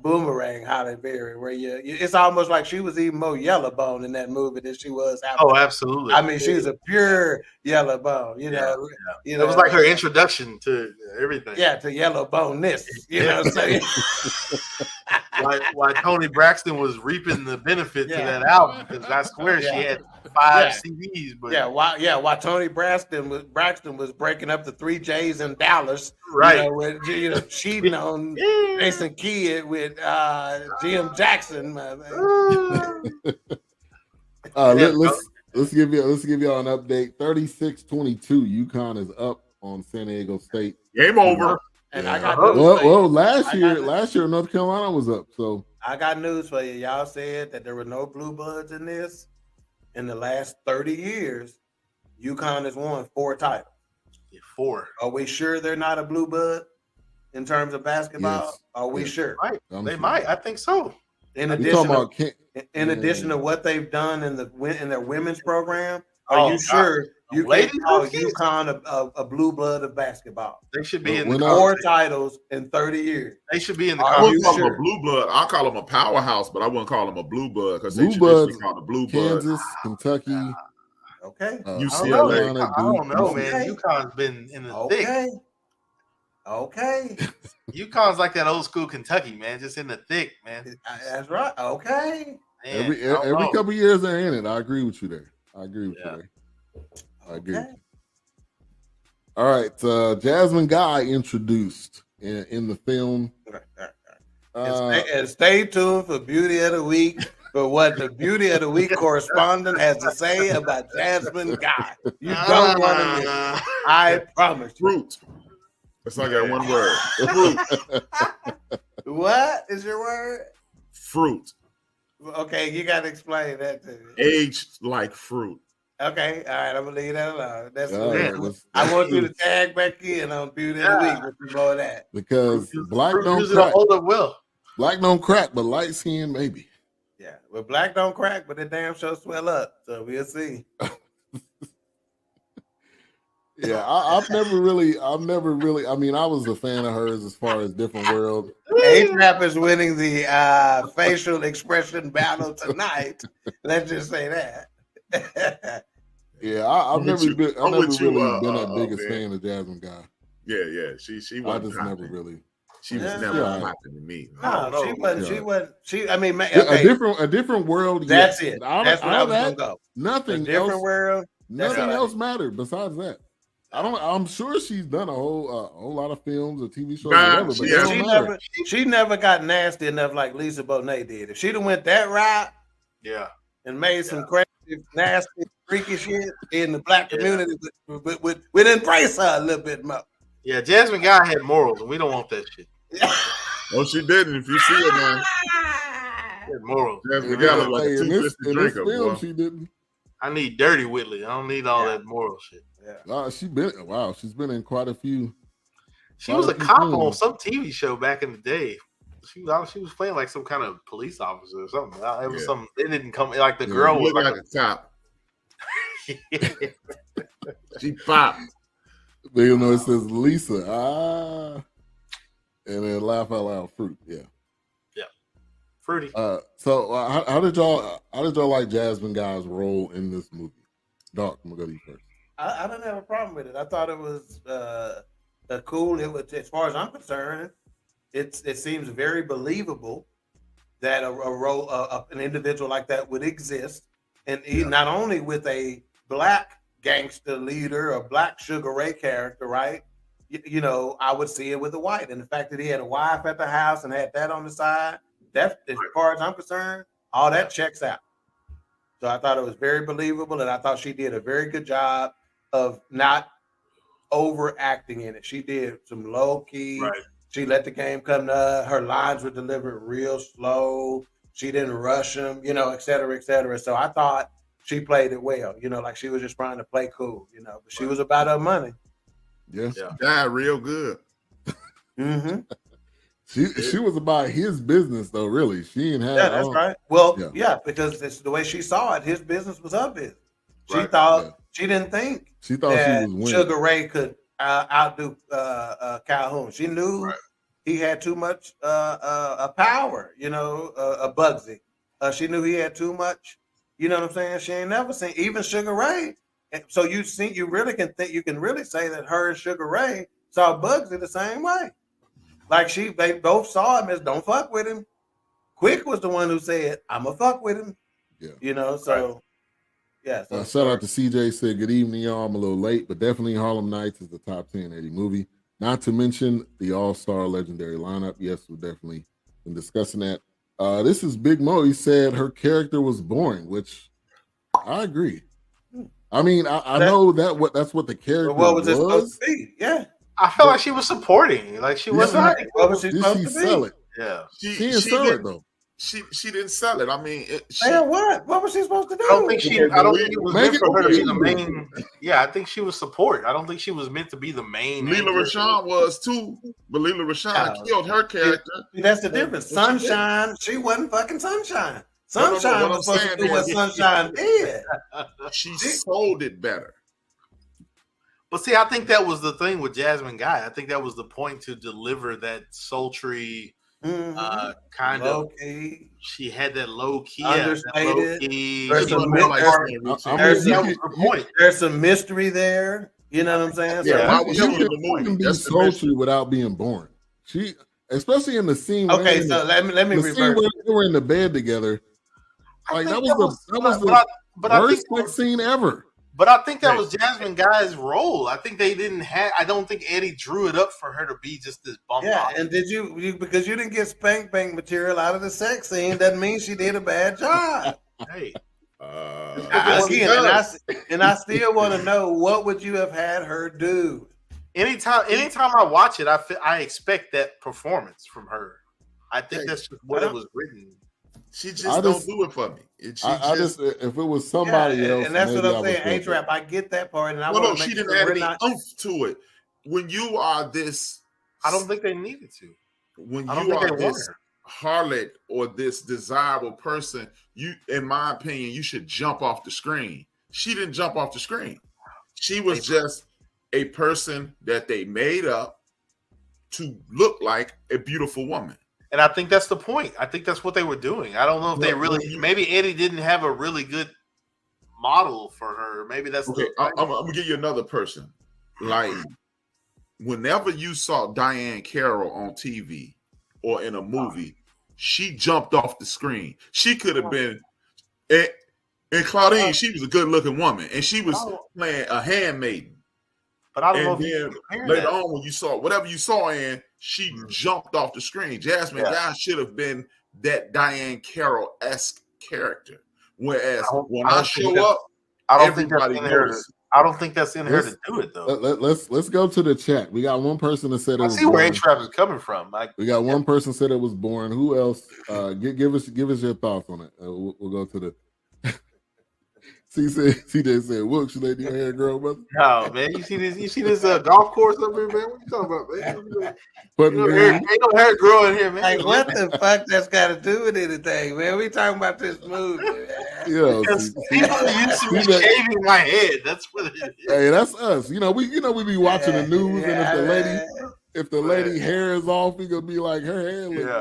Boomerang Halle Berry, where it's almost like she was even more yellow bone in that movie than she was. Oh, absolutely. I mean, she was a pure yellow bone. You know, it was like her introduction to everything. Yeah, to yellow boneness. You know what I'm saying? Why Tony Braxton was reaping the benefit to that album, because I swear she had 5 CDs. But why Tony Braxton was breaking up the 3 J's in Dallas, right? Cheating on Jason Kidd with Jim Jackson. Let's give y'all an update. 36-22, UConn is up on San Diego State. Game over. And Yeah. I got news for you. last year North Carolina was up. So I got news for you. Y'all said that there were no blue bloods in this. In the last 30 years, UConn has won 4 titles. 4. Are we sure they're not a blue blood in terms of basketball? Yes. Are we sure? They might. I think so. In in addition to what they've done in their women's program, are you sure you can call UConn a blue blood of basketball? They should be in the 4 titles in 30 years. They should be in the I wouldn't call them a blue blood. I'll call them a powerhouse, but I wouldn't call them a blue blood because they traditionally call the blue blood. Kansas, Kentucky. Okay. UCLA. I don't know, man. UConn's been in the thick. Okay. UConn's like that old school Kentucky, man, just in the thick, man. That's right. Okay. Man, every couple of years they're in it. I agree with you there. I agree with you there. All right. Jasmine Guy introduced in the film. And stay tuned for Beauty of the Week for what the Beauty of the Week correspondent has to say about Jasmine Guy. You don't want to miss. I promise you. Fruit. That's not got one word. Fruit. What is your word? Fruit. Okay, you got to explain that to me. Aged like fruit. Okay, all right, I'm going to leave that alone. That's I want you to tag back in on Beauty of the Week with some more of that. Because black don't crack. Black don't crack, but light skin maybe. Yeah, well, black don't crack, but the damn show swell up. So we'll see. Yeah, I've never really. I mean, I was a fan of hers as far as Different World. A-Trap is winning the facial expression battle tonight. Let's just say that. Yeah, I've never really been that biggest fan of Jasmine Guy. Yeah. She wasn't. I just never really. She was never popping to me. No, she wasn't. She wasn't. I mean, a different world. That's it. That's where I was gonna go. Nothing. Different world. Nothing else mattered besides that. I'm sure she's done a whole lot of films or TV shows. Whatever, but she never got nasty enough like Lisa Bonet did. If she'd have went that route, and made some crazy, nasty, freaky shit in the black community, we'd embrace her a little bit more. Yeah, Jasmine Guy had morals, and we don't want that shit. Oh, she didn't. If you see her, man, morals. Jasmine Guy looked like a two-fisted drinker, boy. She didn't. I need Dirty Whitley. I don't need all that moral shit. Yeah. She's been in quite a few. She was a cop on some TV show back in the day. She was playing like some kind of police officer or something. It was something. It didn't come like the girl was like a cop. She popped. You know, it says Lisa. And then laugh out loud fruit. Yeah. Fruity. So how did y'all like Jasmine Guy's role in this movie? Doc, I'm gonna go to you first. I didn't have a problem with it. I thought it was cool. It was, as far as I'm concerned, it seems very believable that a role, an individual like that would exist, and not only with a black gangster leader or black Sugar Ray character, right? You know, I would see it with a white, and the fact that he had a wife at the house and had that on the side, that, as far as I'm concerned, all that checks out. So I thought it was very believable, and I thought she did a very good job of not overacting in it. She did some low key. Right. She let the game come to her. Her lines were delivered real slow. She didn't rush them, you know, et cetera, et cetera. So I thought she played it well, you know, like she was just trying to play cool, you know, but she was about her money. Yes. Yeah. Died real good. Mm-hmm. She was about his business though, really. She didn't have. Yeah, that's right. Well, because it's the way she saw it. His business was her business. She thought she didn't think she was winning. Sugar Ray could outdo Calhoun. She knew he had too much power. You know, Bugsy. She knew he had too much. You know what I'm saying? She ain't never seen even Sugar Ray. So you really can say that her and Sugar Ray saw Bugsy the same way. Like they both saw him as don't fuck with him. Quick was the one who said, "I'ma fuck with him." Yeah, you know. So yeah. So shout out to CJ. Said good evening, y'all. I'm a little late, but definitely Harlem Nights is the top 10 Eddie movie. Not to mention the all-star legendary lineup. Yes, we've definitely been discussing that. This is Big Mo. He said her character was boring, which I agree. I mean, I know that's what the character what was it supposed to be? Yeah. I felt like she was supporting. Like she wasn't. Right. What was she Did supposed she to sell be? it? Yeah. She didn't sell it though. She didn't sell it. I mean, What? What was she supposed to do? I don't think it was meant for her to be the believable. main. Yeah, I think she was support. I don't think she was meant to be the main. Lila Rashawn was too, but Lila Rashawn killed her character. That's the difference. Sunshine, she wasn't fucking Sunshine. Sunshine was supposed to do what Sunshine did. She sold it better. But see, I think that was the thing with Jasmine Guy. I think that was the point to deliver that sultry kind low of. Key. She had that low key, Understated. There's some mystery there. You know what I'm saying? Yeah, so you can be sultry without being boring. She, especially in the scene. Okay, so let me reverse. Scene where they were in the bed together. Like that was the worst sex scene ever. But I think that was Jasmine Guy's role. I think they didn't have. I don't think Eddie drew it up for her to be just this bump. Yeah, and did you because you didn't get spank bank material out of the sex scene doesn't mean she did a bad job. Hey, and I still want to know what would you have had her do? Anytime I watch it, I expect that performance from her. I think that's just what it was written. She just don't do it for me. I just if it was somebody else, and that's what I'm saying. A-Trap, I get that part, and I want to make she sure didn't add any oomph to it. When you are this, I don't think they needed to. When you are this harlot or this desirable person, you, in my opinion, you should jump off the screen. She didn't jump off the screen. She was just a person that they made up to look like a beautiful woman. And I think that's the point. I think that's what they were doing. I don't know if they really. Maybe Eddie didn't have a really good model for her. Maybe that's okay. I'm gonna give you another person. Like, whenever you saw Diane Carroll on TV or in a movie, she jumped off the screen. She could have been. And Claudine, she was a good-looking woman, and she was playing a handmaiden. But I don't know. Then later on, when you saw whatever you saw in, she jumped off the screen. Jasmine Guy should have been that Diane Carroll-esque character. Whereas when I show up, I don't think that's in her. I don't think that's in her to do it though. Let's go to the chat. We got one person that said it was. I see where A-Trap is coming from. We got one person said it was boring. Who else? Give us your thoughts on it. We'll go to the. CJ said, "Look, should they do your hair grow, brother?" No, man. You see this golf course up here, man? What you talking about, man? But ain't no hair growing here, man. Like, what the fuck that's got to do with anything, man? We talking about this movie, man. Yo, people used to be shaving my head. That's what it is. Hey, that's us. We be watching the news, and if the lady hair is off, we gonna be like her hair.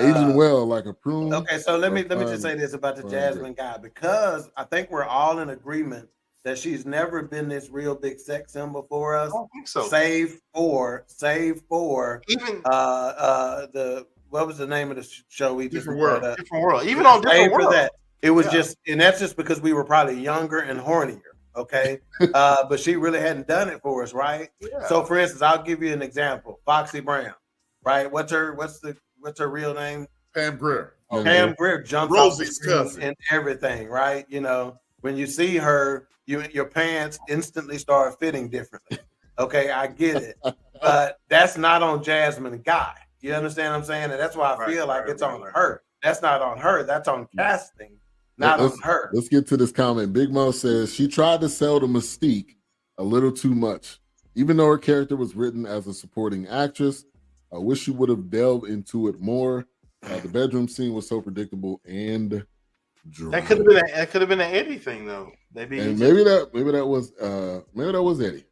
Aging well like a prune. Okay, so let me just say this about the Jasmine Guy, because I think we're all in agreement that she's never been this real big sex symbol for us. I don't think so. Save for even the what was the name of the show we just Different World. Even on Different World. That, it was just, and that's just because we were probably younger and hornier. Okay, but she really hadn't done it for us, right? Yeah. So, for instance, I'll give you an example: Foxy Brown, right? What's her real name? Pam Grier. Pam Grier jumps off the screen and everything, right? You know, when you see her, your pants instantly start fitting differently. Okay, I get it, but that's not on Jasmine Guy. You understand what I'm saying? And that's why I feel like it's on her. That's not on her. That's on casting, not on her. Let's get to this comment. Big Mo says she tried to sell the mystique a little too much, even though her character was written as a supporting actress. I wish she would have delved into it more. The bedroom scene was so predictable and dry. That could have been an Eddie thing though. Maybe that was Eddie.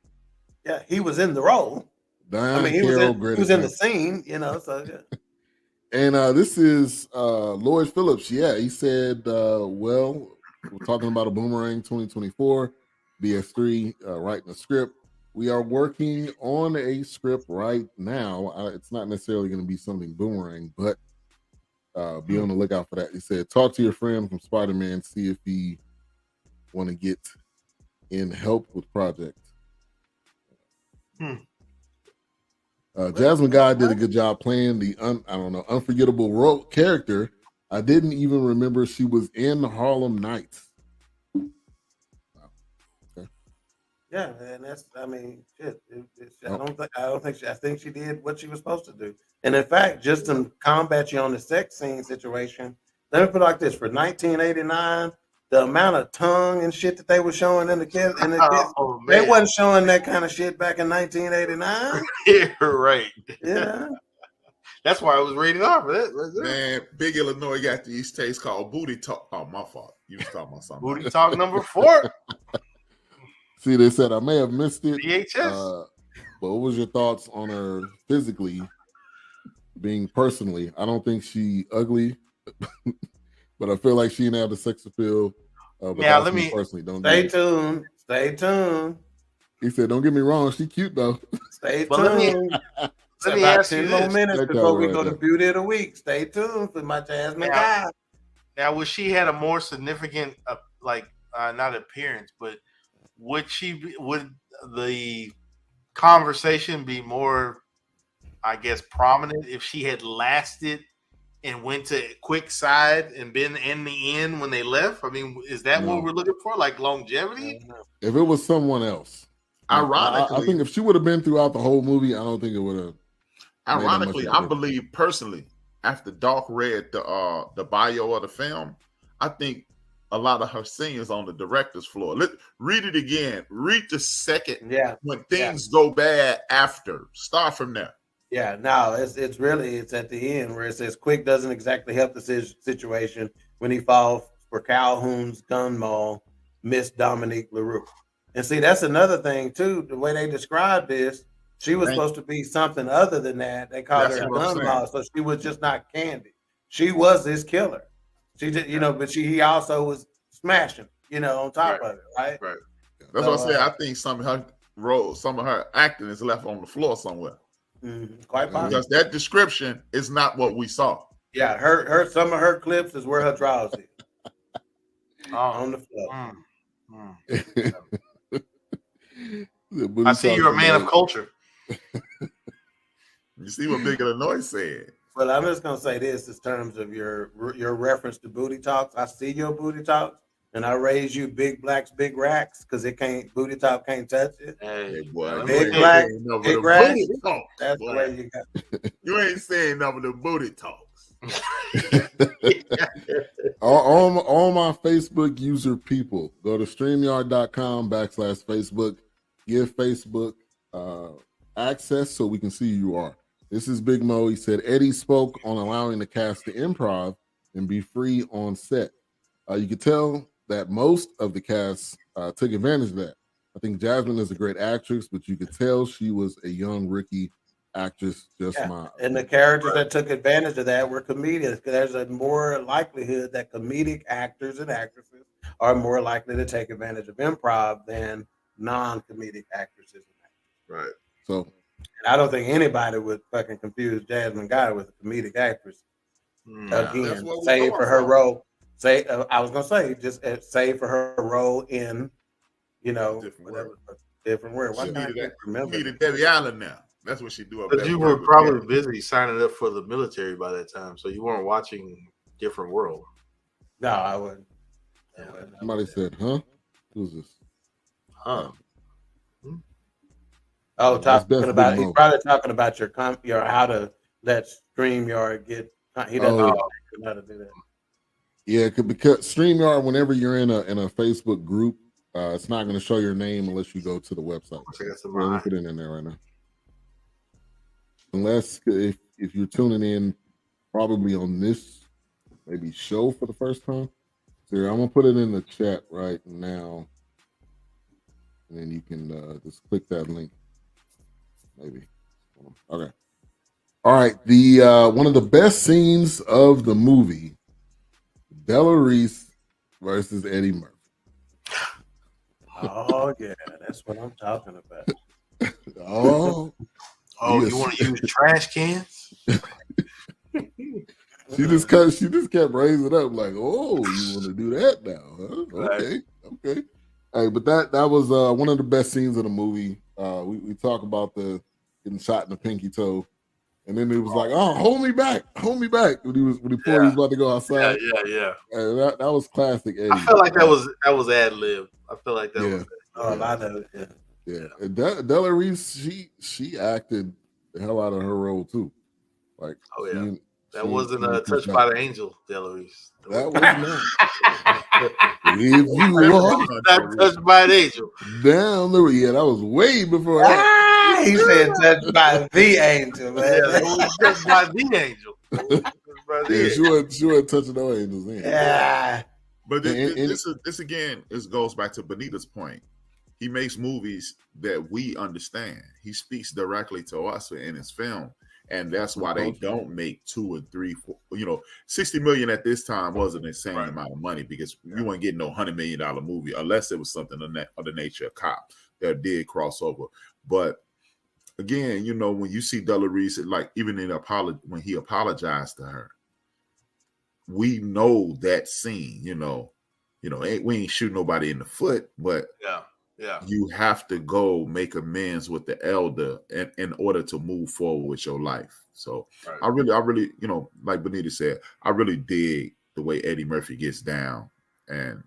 Yeah, he was in the role. He was in the scene, you know. So yeah. And this is Lloyd Phillips. Yeah, he said, we're talking about a Boomerang 2024, BS3 writing a script. We are working on a script right now. It's not necessarily going to be something Boomerang, but be on the lookout for that. He said, talk to your friend from Spider-Man, see if he want to get in help with project. Jasmine Guy did a good job playing the unforgettable character. I didn't even remember she was in Harlem Nights. Yeah, and that's. I mean, shit. I think she did what she was supposed to do. And in fact, just to combat you on the sex scene situation, let me put it like this: for 1989, the amount of tongue and shit that they were showing in the kids, Oh they man, wasn't showing that kind of shit back in 1989. yeah, right. Yeah. That's why I was rated R for that. Right there. Man, Big Illinois got these tastes called booty talk. Oh, my fault. You was talking about something. Booty talk number 4. See, they said I may have missed it. VHS. But what was your thoughts on her physically being personally? I don't think she ugly, but I feel like she didn't have the sex appeal. But Yeah, let me personally don't stay tuned. Stay tuned. He said, "Don't get me wrong, she cute though." Stay But tuned. let me ask you 10 more this. minutes That before we right go to there. Beauty of the Week. Stay tuned for my Jasmine Yeah. guy. Now, would she had a more significant, not appearance, but would the conversation be more, I guess, prominent if she had lasted and went to quick side and been in the end when they left? I mean, is that No. what we're looking for? Like longevity? If it was someone else, Ironically, I think if she would have been throughout the whole movie, I don't think it would have. Ironically, I believe personally, after Doc read the bio of the film, I think a lot of her scenes on the director's floor. Read it again. Read the second. Yeah. When things go bad after. Start from there. Yeah, no, it's at the end where it says Quick doesn't exactly help the situation when he falls for Calhoun's gun maul, Miss Dominique LaRue. And see, that's another thing too. The way they described this, she was supposed to be something other than that. They called her a gun maul, so she was just not Candy. She was his killer. She did, but he also was smashing, on top of it, right? Right. That's what I said. I think some of her roles, some of her acting is left on the floor somewhere. Quite possible. Because that description is not what we saw. Yeah, her some of her clips is where her draws is. On the floor. I see you're a man of culture. You see what Big Illinois said. Well, I'm just gonna say this in terms of your reference to booty talks. I see your booty talks, and I raise you big blacks, big racks, because booty talk can't touch it. Hey, boy, big blacks, big racks. That's the way you got. You ain't saying none of the booty talks. all my Facebook user people, go to StreamYard.com/Facebook. Give Facebook access so we can see who you are. This is Big Mo. He said Eddie spoke on allowing the cast to improv and be free on set. You could tell that most of the cast took advantage of that. I think Jasmine is a great actress, but you could tell she was a young rookie actress. And the characters that took advantage of that were comedians. There's a more likelihood that comedic actors and actresses are more likely to take advantage of improv than non-comedic actresses and actors. Right. So, and I don't think anybody would fucking confuse Jasmine Guy with a comedic actress. Again, save for her role. I was gonna say just save for her role in, different word. Why can't I remember? You needed Debbie Allen now. That's what she do. But you were probably busy signing up for the military by that time, so you weren't watching Different World. No, I wouldn't. Somebody said, "Huh? Who's this?" Huh? Oh, talking about he's probably talking about your how to let StreamYard get. He doesn't know how to do that. Yeah, because StreamYard, whenever you're in a Facebook group, it's not going to show your name unless you go to the website. We'll put it in there right now. Unless if you're tuning in, probably on this maybe show for the first time. So I'm gonna put it in the chat right now, and then you can just click that link. Maybe. Okay. All right. The one of the best scenes of the movie, Della Reese versus Eddie Murphy. Oh yeah, that's what I'm talking about. Oh, yes. You want to use trash cans? She just kept raising up like, oh, you want to do that now? Huh? Okay, okay. Hey, but that was one of the best scenes of the movie. We talk about the getting shot in the pinky toe, and then it was like, oh, hold me back. When he was about to go outside. Yeah. That was classic Eddie. I feel like that was ad lib. I feel like that was. Oh, I know. Yeah. Yeah, and Della Reese, she acted the hell out of her role too. Like, Oh yeah, that she wasn't touched that. by the angel, Della Reese. That was not. If you walk not touched by an angel. down the yeah, that was way before that. Ah, he said touched by the angel, man. Yeah, that was touched by the angel. Yeah, she wasn't touching no angels then. Yeah. But this again, this goes back to Benita's point. He makes movies that we understand. He speaks directly to us in his film. And that's why they don't make 2 or 3, 4, 60 million at this time wasn't an insane amount of money because you weren't getting no $100 million movie unless it was something of the nature of Cop that did cross over. But again, when you see Della Reese, like even when he apologized to her, we know that scene, we ain't shooting nobody in the foot, but you have to go make amends with the elder in order to move forward with your life. So I really, like Benita said, I really dig the way Eddie Murphy gets down. And,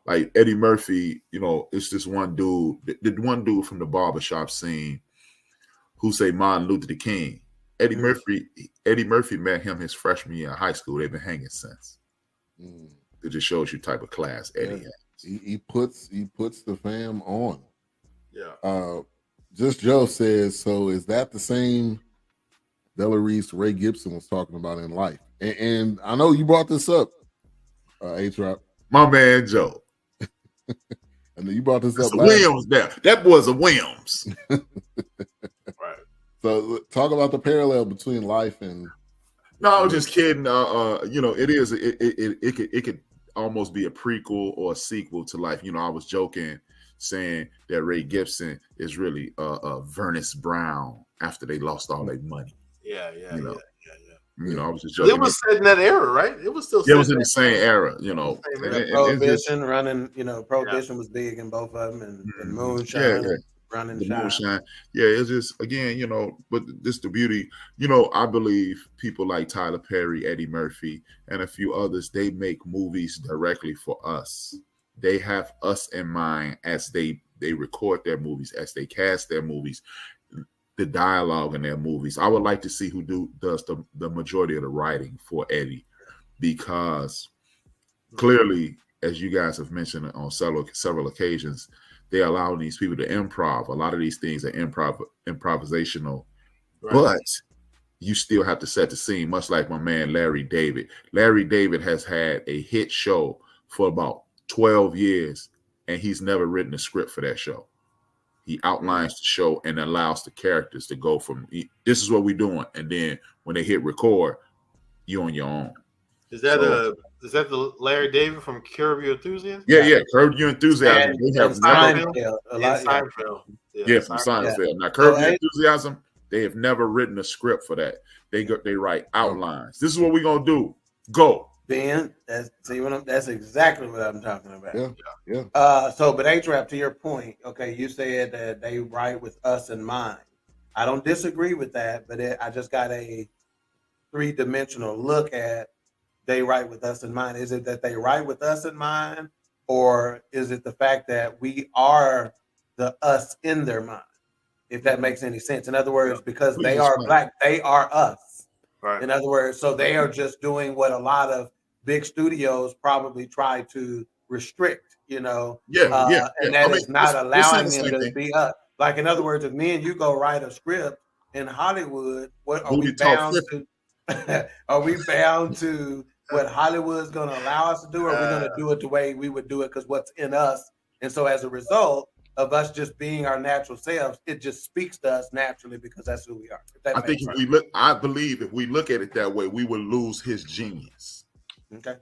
like Eddie Murphy, it's this one dude, the one dude from the barbershop scene who say Martin Luther King. Eddie Murphy met him his freshman year in high school. They've been hanging since. It just shows you type of class Eddie has. He puts the fam on. Yeah. Just Joe says, so is that the same Della Reese Ray Gibson was talking about in life? And I know you brought this up, A-Trap. My man Joe. And you brought this up. Williams there. That was a Williams. Right. So talk about the parallel between life and. No, I was just kidding. It is. It could almost be a prequel or a sequel to life. I was joking, saying that Ray Gibson is really Vernus Brown after they lost all their money. Yeah. I was just joking. It was set in that era, right? It was still. It was in the same era. Prohibition running. Prohibition was big in both of them, and moonshine. Yeah. Running the shine. moonshine. Yeah, it's just again, but this the beauty. I believe people like Tyler Perry, Eddie Murphy, and a few others, they make movies directly for us. They have us in mind as they record their movies, as they cast their movies, the dialogue in their movies. I would like to see who does the majority of the writing for Eddie, because clearly, as you guys have mentioned on several occasions, they allow these people to improv. A lot of these things are improvisational, but you still have to set the scene, much like my man Larry David. Larry David has had a hit show for about 12 years, and he's never written a script for that show. He outlines the show and allows the characters to go from, this is what we're doing, and then when they hit record, you're on your own. Is that the Larry David from Curb Your Enthusiasm? Yeah, Curb Your Enthusiasm. And Seinfeld. Yeah, from Seinfeld. Now, Curb Your Enthusiasm, they have never written a script for that. They write outlines. This is what we're gonna do. Go. Ben, that's exactly what I'm talking about. Yeah. But A-Trap, to your point, okay, you said that they write with us in mind. I don't disagree with that, but I just got a 3-dimensional look at they write with us in mind. Is it that they write with us in mind, or is it the fact that we are the us in their mind? If that makes any sense. In other words, because they are black, they are us. Right. In other words, so they are just doing what a lot of big studios probably try to restrict, and that is not allowing them to be us. Like, in other words, if me and you go write a script in Hollywood, what are we bound to? Are we bound to what Hollywood's going to allow us to do, or are we going to do it the way we would do it because what's in us? And so as a result of us just being our natural selves, it just speaks to us naturally because that's who we are. I believe if we look at it that way, we will lose his genius. Okay.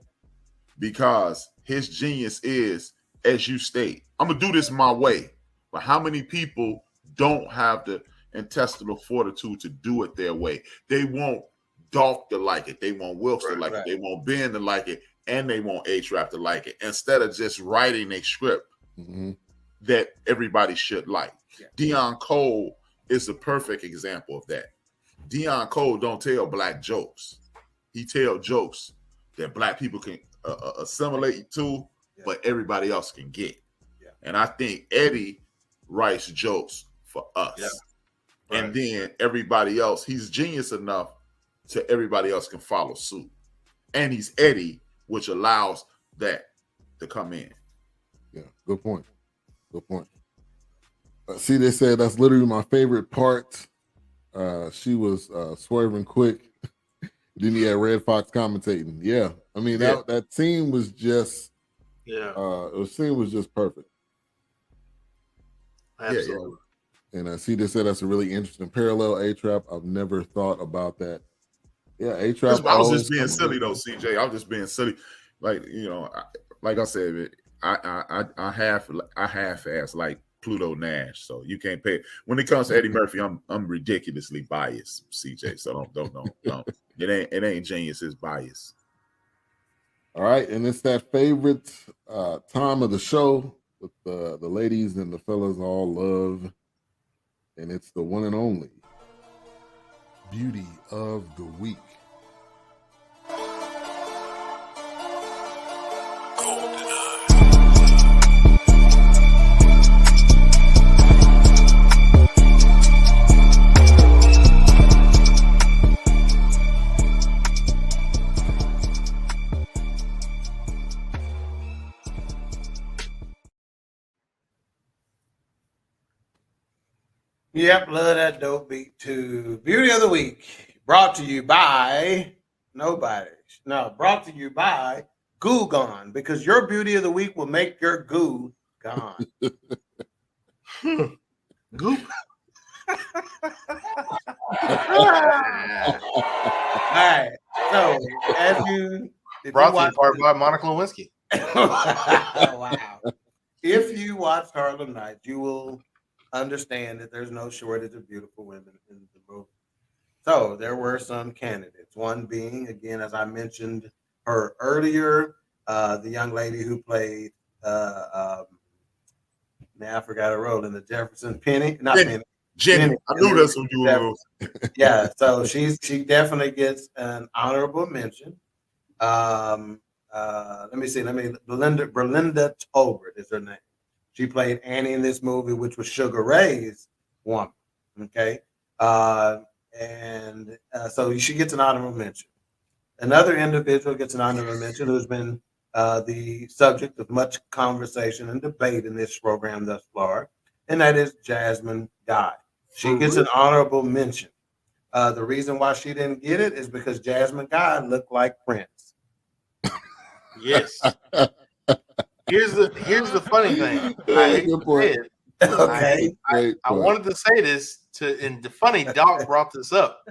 Because his genius is, as you state, I'm going to do this my way. But how many people don't have the intestinal fortitude to do it their way? They want Dolph to like it. They want Wilkes to like it. They want Ben to like it. And they want A-Trap to like it. Instead of just writing a script that everybody should like. Yeah. Deion Cole is the perfect example of that. Deion Cole don't tell black jokes. He tell jokes that black people can assimilate to, but everybody else can get. Yeah. And I think Eddie writes jokes for us. Yeah. And then everybody else, he's genius enough to everybody else can follow suit. And he's Eddie, which allows that to come in. Yeah, good point. Good point. See, they said that's literally my favorite part. She was swerving quick. Then he had Red Fox commentating. Yeah, I mean that scene was just the scene was just perfect. Absolutely. And I see they said that's a really interesting parallel. A-Trap. I've never thought about that. Yeah, A-Trap. I was just being silly though, CJ. I was just being silly. Like, you know, like I said, I half-ass like Pluto Nash, so you can't pay. When it comes to Eddie Murphy, I'm ridiculously biased, CJ. So don't. It ain't genius, it's bias. All right, and it's that favorite time of the show with the ladies and the fellas all love, and it's the one and only Beauty of the Week. Yep, love that dope beat too. Beauty of the Week, brought to you by nobody. No, brought to you by Goo Gone, because your Beauty of the Week will make your goo gone. Goop. All right. So, as you Brought to you part by Monica Lewinsky. wow. If you watched Harlem Nights, you will understand that there's no shortage of beautiful women in the movie. So there were some candidates. One being, again, as I mentioned her earlier, the young lady who played now I forgot her role in the Jefferson Penny. Not Penny. Jenny. I knew that's what you were. Yeah, so she definitely gets an honorable mention. Let me see. Belinda Tolbert is her name. She played Annie in this movie, which was Sugar Ray's woman. Okay. So she gets an honorable mention. Another individual gets an honorable mention who's been the subject of much conversation and debate in this program thus far, and that is Jasmine Guy. She gets an honorable mention. The reason why she didn't get it is because Jasmine Guy looked like Prince. Yes. Here's the funny thing. I wanted to say this and the funny Doc brought this up.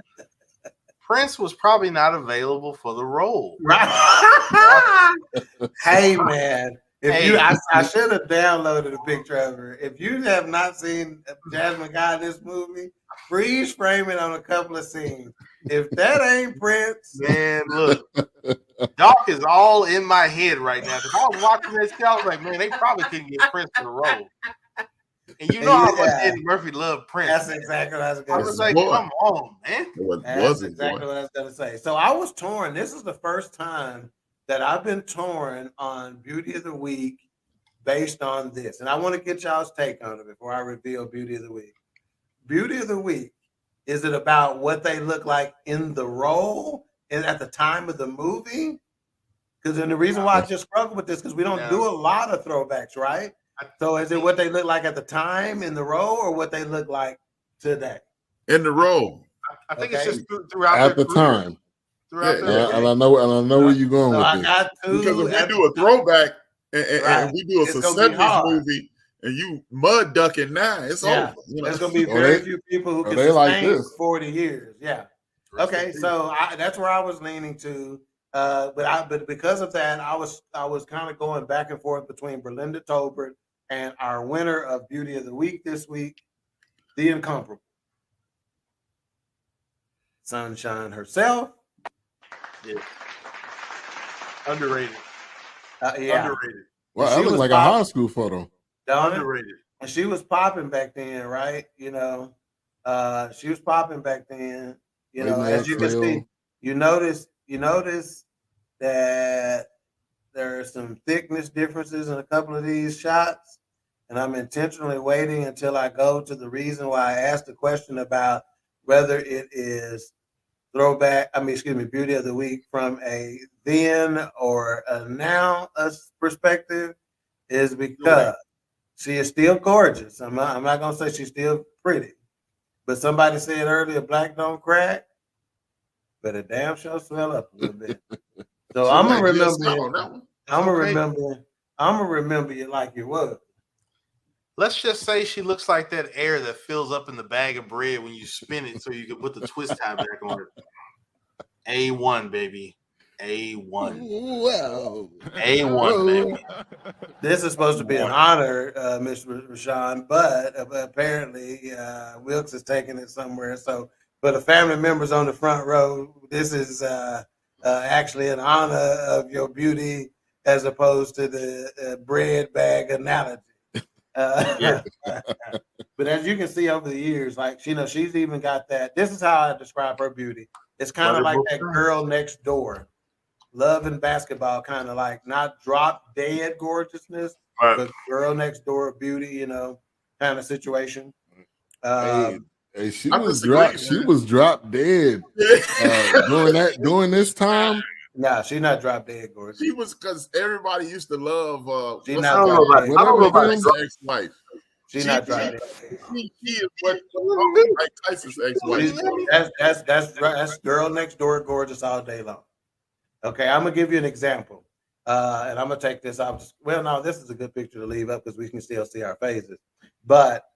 Prince was probably not available for the role. Right. Hey man, I should have downloaded a picture of her. If you have not seen Jasmine Guy in this movie, freeze frame it on a couple of scenes. If that ain't Prince, man, look, Doc is all in my head right now. Because I was watching this show, I was like, man, they probably couldn't get Prince for the role. And you know how much Eddie Murphy loved Prince. That's exactly what I was going to say. I was like, come on, man. That's exactly what I was going to say. So I was torn. This is the first time that I've been torn on Beauty of the Week based on this. And I want to get y'all's take on it before I reveal Beauty of the Week. Beauty of the Week, is it about what they look like in the role and at the time of the movie? Because the reason why I just struggle with this, because we don't do a lot of throwbacks, right? So is it what they look like at the time in the role or what they look like today? In the role. I think it's just throughout at the time. Throughout and I know where you're going with this. Got two because if we do a throwback and we do a '70s movie and you mud ducking now, it's over. You know? There's going to be very few people who can sustain like this 40 years. Yeah. Okay, so that's where I was leaning to. But because of that, I was kind of going back and forth between Belinda Tolbert and our winner of Beauty of the Week this week, the incomparable Sunshine herself. Yeah. Underrated. Underrated. Well, that looks like a high school photo. Underrated. And she was popping back then, right? You know, she was popping back then. You know, as you can see, you notice that there are some thickness differences in a couple of these shots. and I'm intentionally waiting until I go to the reason why I asked the question about whether it is beauty of the week from a then or a now perspective, is because she is still gorgeous. I'm not gonna say she's still pretty, but somebody said earlier, black don't crack, but it damn sure swell up a little bit. So I'm gonna remember it. I'm gonna remember you like you was. Let's just say she looks like that air that fills up in the bag of bread when you spin it so you can put the twist tie back on it. A1, baby. A1. Wow. A1, baby. This is supposed to be an honor, Mr. Rashawn, but apparently Wilkes is taking it somewhere. So for the family members on the front row, this is actually an honor of your beauty as opposed to the bread bag analogy. But as you can see over the years, like she's even got that. This is how I describe her beauty. It's kind of like that girl next door, love and basketball, kind of like not drop dead gorgeousness, but girl next door beauty, kind of situation. Hey, she was drop dead during this time. Nah, she's not drop dead gorgeous. She was, because everybody used to love I don't know about ex-wife. She's not drop dead. She is what Mike Tyson's ex-wife. That's girl next door gorgeous all day long. Okay, I'm gonna give you an example, and I'm gonna take this out. No, this is a good picture to leave up because we can still see our faces. But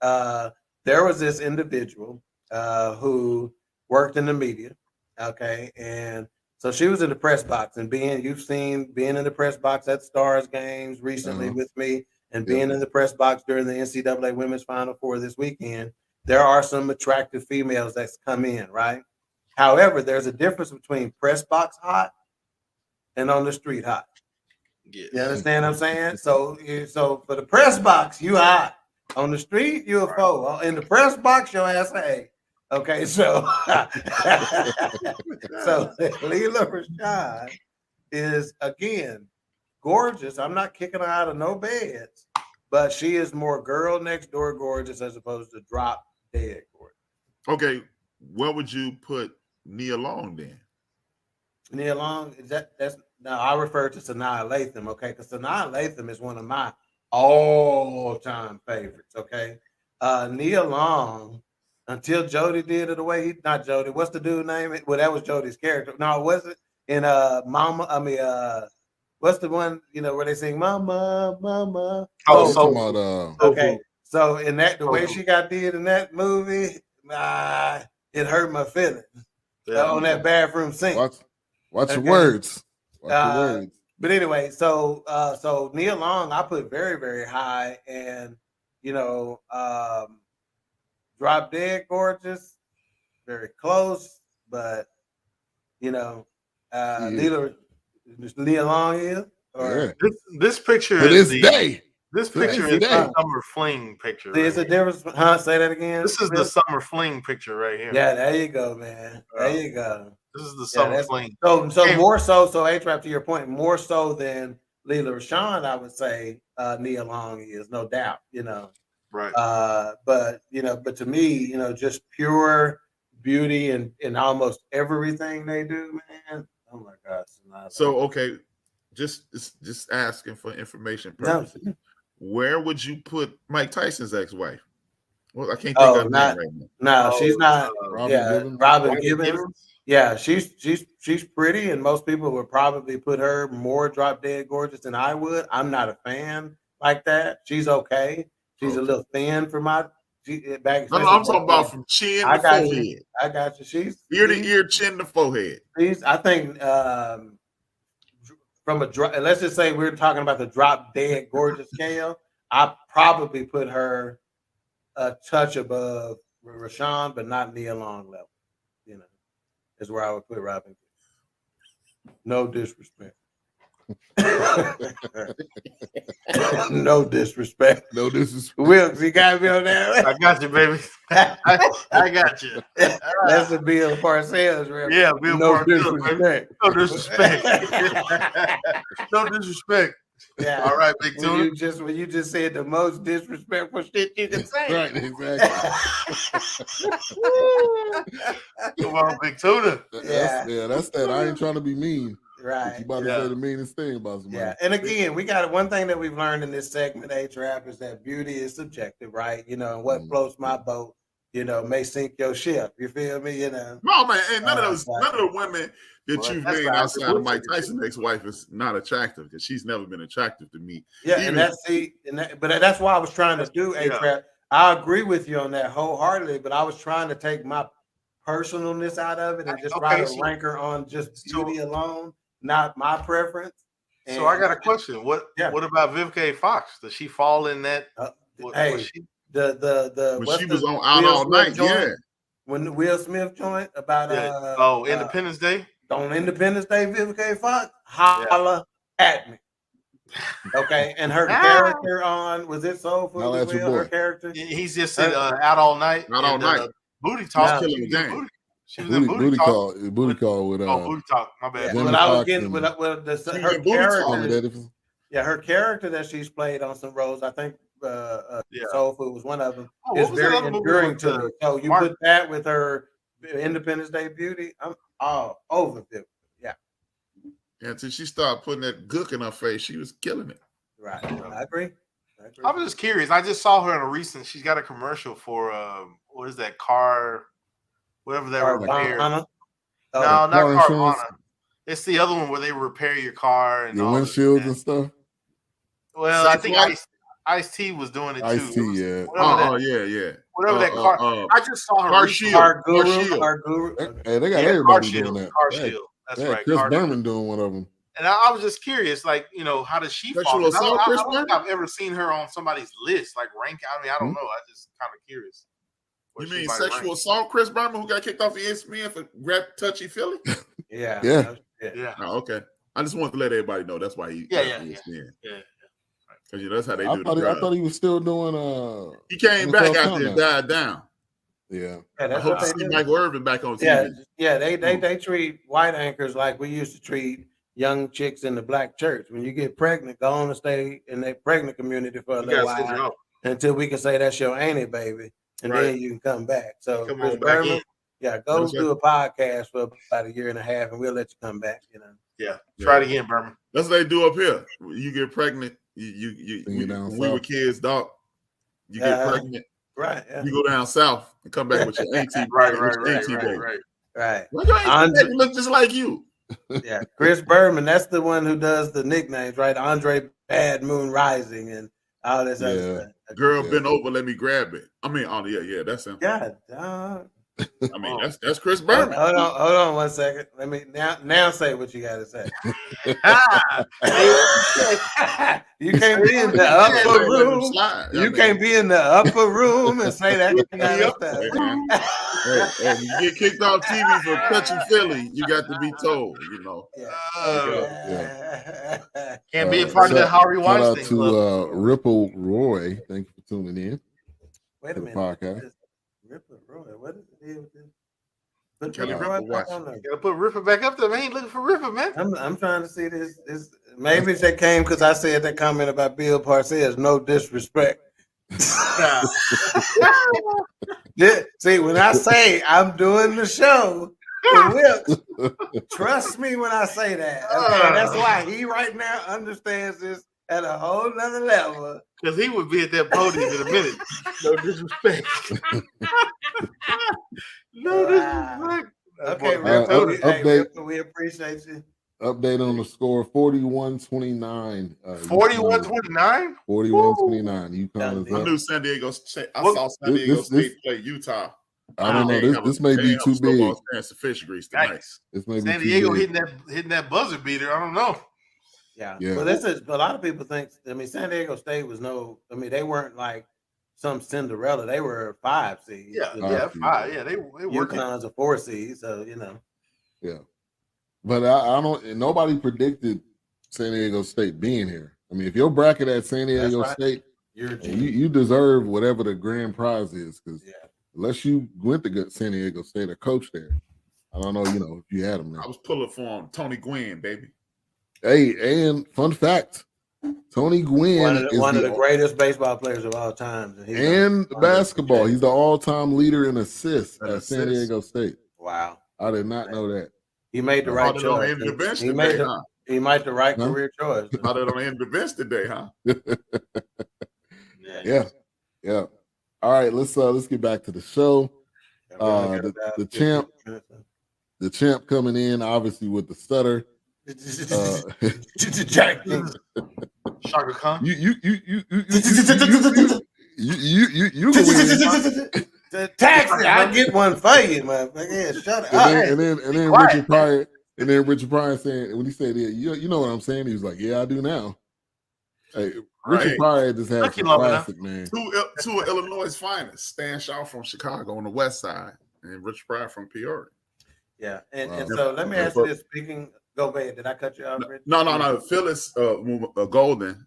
there was this individual who worked in the media. Okay, and so she was in the press box, and you've seen being in the press box at Stars games recently with me, and being in the press box during the NCAA Women's Final Four this weekend. There are some attractive females that's come in, right? However, there's a difference between press box hot and on the street hot. Yes. You understand what I'm saying? So for the press box, you hot. On the street, you a foe. In the press box, your ass a. Okay, so Lela Rashad is again gorgeous. I'm not kicking her out of no beds, but she is more girl next door gorgeous as opposed to drop dead gorgeous. Okay, where would you put Nia Long then? Nia Long, that's now I refer to Sanaa Lathan, okay? Because Sanaa Lathan is one of my all-time favorites, okay? Nia Long, until Jody did it the way not Jody, what's the dude name? Well, that was Jody's character. No, it wasn't in what's the one, where they sing Mama, Mama? Okay. So in the way she got did in that movie, it hurt my feelings on that bathroom sink. Watch your words. Watch your words. But anyway, so Nia Long, I put very, very high, and drop dead gorgeous, very close, but Nia Long is. This picture is This picture is the summer fling picture. There's a difference. Say that again. This is the summer fling picture right here. Yeah, there you go, man. There you go. This is the summer fling. So more so, A-Trap, to your point, more so than Lela Rashawn, I would say Nia Long is, no doubt, Right. But to me, just pure beauty and almost everything they do, man. Oh my gosh. So okay, just asking for information purposes. No. Where would you put Mike Tyson's ex-wife? Well, I can't think of her name right now. No, she's not. Robin Gibbons. Yeah, she's pretty, and most people would probably put her more drop dead gorgeous than I would. I'm not a fan like that. She's okay. She's a little thin for my back. No, I'm talking about from chin to forehead. I got you. She's ear to ear, chin to forehead. I think from let's just say we're talking about the drop dead gorgeous scale. I probably put her a touch above Rashawn, but not Nia Long level. Is where I would put Robin. No disrespect. No disrespect. Wilkes, you got me on that. I got you, baby. I got you. That's the Bill Parcells, right? Yeah, Bill Parcells. Disrespect. No disrespect. No disrespect. Yeah. All right, Big When Tuna. you just said the most disrespectful shit you can say. Right, exactly. Come on, Big Tuna. That's that. I ain't trying to be mean. But Right. you about to say the meanest thing about somebody. Yeah. And again, we got one thing that we've learned in this segment, A-Trap, is that beauty is subjective, right? You know, and what floats my boat, you know, may sink your ship. You feel me? You know. No, man, and none of the women that you've that's named right. outside of Mike Tyson's ex-wife is not attractive because she's never been attractive to me. Yeah, Even, but that's why I was trying to do A-Trap. I agree with you on that wholeheartedly, but I was trying to take my personalness out of it and just try to rank her on just beauty alone, not my preference. So I got a question. What about Vivica Fox? Does she fall in that? When she was on Out All Night, when the Will Smith joint about Independence Day? On Independence Day, Vivica Fox, holla at me. Okay, and her character on was it Soul Food as well? Her character, he's just said Out All Night. Out All Night. Booty Talk. Killing the game. She was in Booty Call. Booty Call with Booty Talk. My bad. What I was getting with her character. Yeah, her character that she's played on some roles, I think Soul Food was one of them. It's very enduring to me. So you put that with her Independence Day beauty, I'm all over it. Yeah. Yeah, until she started putting that gook in her face, she was killing it. Right. I agree. I was just curious. I just saw her in a recent. She's got a commercial for what is that car? Whatever that repair. No, not Carvana. It's the other one where they repair your car and your windshields and stuff. Well, I think Ice-T was doing it too. Ice-T, yeah. Whatever that car. I just saw her. Car Guru. Hey, they got everybody doing that. Car Shield. That's right. Chris Berman doing one of them. And I was just curious, like, you know, how does she fall? I don't think I've ever seen her on somebody's list, like rank. I mean, I don't know. I just kind of curious. You mean sexual assault, Chris Berman, who got kicked off the ESPN for touchy Philly? Yeah. Oh, okay. I just wanted to let everybody know that's why he ESPN. Because that's how they do it. I thought he was still doing. He came back after it died down. Yeah. That's I hope to see Michael Irvin back on TV. Yeah. They treat white anchors like we used to treat young chicks in the black church. When you get pregnant, go on and stay in that pregnant community for a little while until we can say that's your auntie, baby. And then you can come back. So Chris Berman, go do a podcast for about a year and a half, and we'll let you come back. You know. Yeah, try it again, Berman. That's what they do up here. You get pregnant. When we were kids, dog. You get pregnant. Right. Yeah. You go down south and come back with your auntie. Right. Well, your auntie look just like you. Yeah, Chris Berman. That's the one who does the nicknames, right? Andre Bad Moon Rising and all this other stuff. Girl, bend over, let me grab it. I mean, that's him. God, I mean, that's Chris Berman. Hold on 1 second. Let me now say what you got to say. You can't be in the upper room. You can't be in the upper room and say that kind of stuff. Hey, you get kicked off TV for touching Philly, you got to be told, you know. Can't be a part of the Harvey Weinstein Shout out to Ripple Roy. Thank you for tuning in. Wait a minute. Podcast. Ripple Roy. What is the deal with this? Gotta put Ripper back up there, man. Ain't looking for Ripper, man. I'm trying to see this. Maybe they came because I said that comment about Bill Parcells. No disrespect. See, when I say I'm doing the show, trust me when I say that. Okay? That's why he right now understands this at a whole nother level. Because he would be at that podium in a minute. No disrespect. No disrespect. Okay, update. We appreciate you. Update on the score: 41-29. 41-29. 41-29. UConn is up. I knew San Diego State. I saw San Diego State play Utah. I don't know. This may be too big. Fish grease tonight. This may San be Diego hitting that buzzer beater. I don't know. Yeah. Well, this is a lot of people think. I mean, San Diego State was they weren't like some Cinderella. They were a 5 seed. Yeah, 5. Yeah, they were. UConn's a 4 seed, so you know. Yeah, but I don't. Nobody predicted San Diego State being here. I mean, if your bracket at San Diego State, you deserve whatever the grand prize is. Because unless you went to San Diego State or coached there, I don't know. You know, if you had them there. I was pulling for him, Tony Gwynn, baby. Hey, and fun fact, Tony Gwynn is one of the greatest baseball players of all time. And basketball. He's the all-time leader in assists at San Diego State. Wow. I did not know that. He made the right choice. He made the right career choice. How did on the end of the bench today, huh? Yeah. All right, let's get back to the show. The champ coming in, obviously with the stutter. Shaka Khan. You taxi. I get one for you, motherfucker. Shut up. And then Richard Pryor. And then Richard Pryor saying, when he said, "Yeah, you know what I'm saying?" He was like, "Yeah, I do now." Hey, Richard Pryor just had some classic, man. Two of Illinois' finest, Stan Shaw from Chicago on the west side, and Richard Pryor from Peoria. Yeah, and so let me ask you this. Speaking, go ahead. Did I cut you off, Richard? No. Phyllis Golden,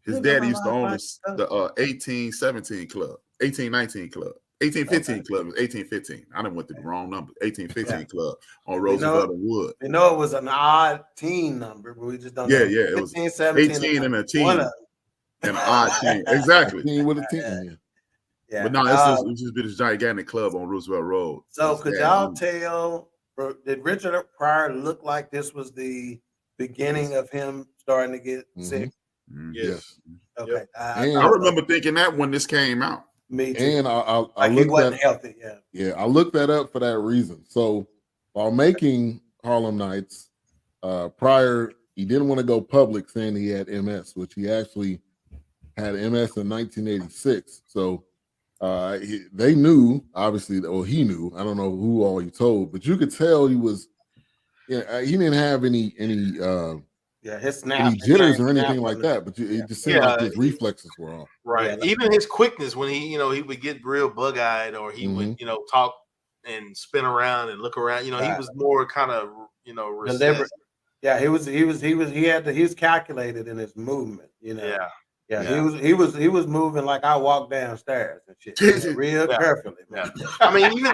his daddy used to own the 1817 club, 1819 club. 1815 club was 1815. I done went to the wrong number. 1815 club on Roosevelt and Wood. You know it was an odd teen number, but we just don't know. Yeah. 15, it was 18 and a teen. And an odd teen. Exactly. Teen with a teen. Yeah. But no, it's just been this gigantic club on Roosevelt Road. So could y'all tell, did Richard Pryor look like this was the beginning of him starting to get sick? Yes. Okay. Yep. I remember thinking that when this came out. Me too. And I like looked he wasn't healthy. Yeah, I looked that up for that reason. So while making Harlem Nights, Pryor, he didn't want to go public saying he had MS, which he actually had MS in 1986. So they knew, obviously, or he knew. I don't know who all he told, but you could tell he was. Yeah, he didn't have any his snap, any jitters or anything like that, but it just seemed like his reflexes were off. Right. Yeah. Even his quickness when he would get real bug-eyed or he would, talk and spin around and look around. He was more kind of, deliberate. Yeah, he was calculated in his movement, Yeah. He was moving like I walked downstairs and shit. Real carefully. Man. I mean,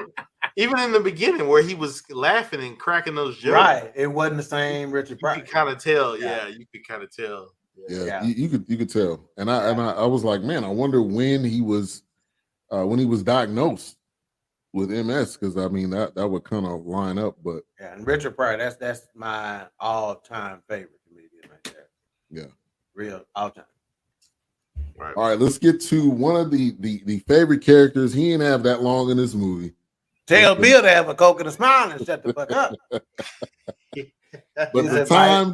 even in the beginning where he was laughing and cracking those jokes. Right. It wasn't the same Richard Pryor. You could kind of tell. Yeah, you could kind of tell. Yeah. You could tell. And I was like, man, I wonder when he was diagnosed with MS, because I mean that would kind of line up. But and Richard Pryor, that's my all-time favorite comedian right there. Yeah. Real all-time. Right. All right, let's get to one of the favorite characters. He didn't have that long in this movie. Tell Bill to have a Coke and a smile and shut the fuck up. But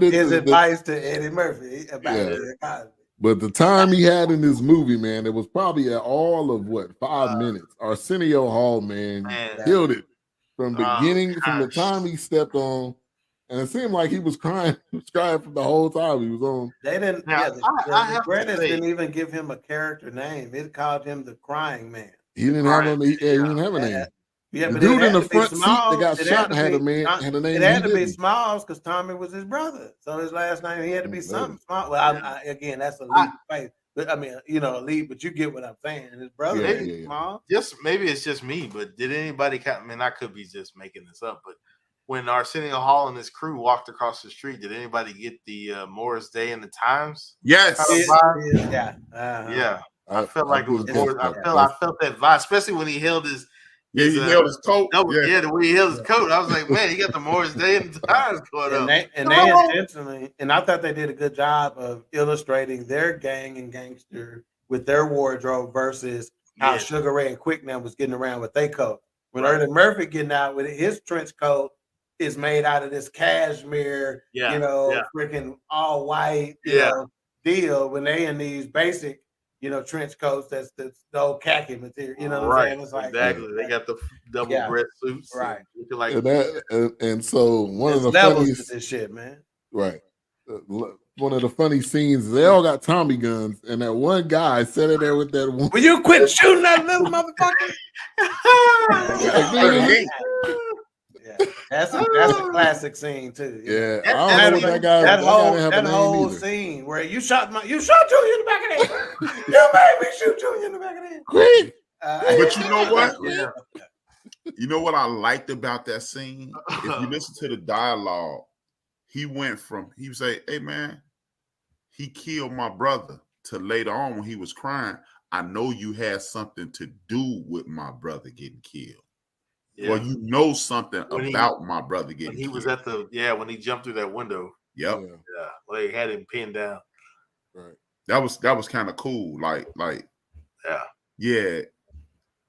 his advice to Eddie Murphy about But the time he had in this movie, man, it was probably at all of 5 minutes. Arsenio Hall, man, killed it from beginning, from the time he stepped on. And it seemed like he was crying. He was crying from the whole time he was on. They didn't. The British didn't even give him a character name. It called him the Crying Man. He didn't have him. He didn't have a name. Yeah, the dude in the front seat that got shot had a name. It had to be Smalls because Tommy was his brother. So his last name, he had to be something Small. Well, again, that's a leap of faith. But I mean, a leap, but you get what I'm saying. His brother, Smalls. Maybe it's just me, but did anybody? I mean, I could be just making this up, but when Arsenio Hall and his crew walked across the street, did anybody get the Morris Day in the Times? Yes. Yeah. I felt like it was more. I felt that vibe, especially when he held his. He held his coat. The way he held his coat. I was like, man, he got the Morris Day and the Times going up. They intentionally, and I thought they did a good job of illustrating their gang and gangster with their wardrobe versus how Sugar Ray and Quick Now was getting around with their coat. When Eddie Murphy getting out with his trench coat is made out of this cashmere, freaking all white, deal. When they in these basic, trench coats, that's the old khaki material. You know what I'm saying? It's like exactly. They got the double breast suits, right? And so one of the funniest to this shit, man. Right. One of the funny scenes, they all got Tommy guns, and that one guy sitting there with that one. Will you quit shooting that little motherfucker? That's a classic scene too. Yeah, I don't know what that whole scene where you shot Junior in the back of the head. You made me shoot Junior in the back of the head. Quick. But you know what? You know what I liked about that scene? If you listen to the dialogue, he would say, "Hey man, he killed my brother to later on when he was crying, I know you had something to do with my brother getting killed. Yeah. Or you know something When about my brother getting when he killed. was at when he jumped through that window. Yep. Yeah. Well, they had him pinned down. Right. That was kind of cool. Like, yeah,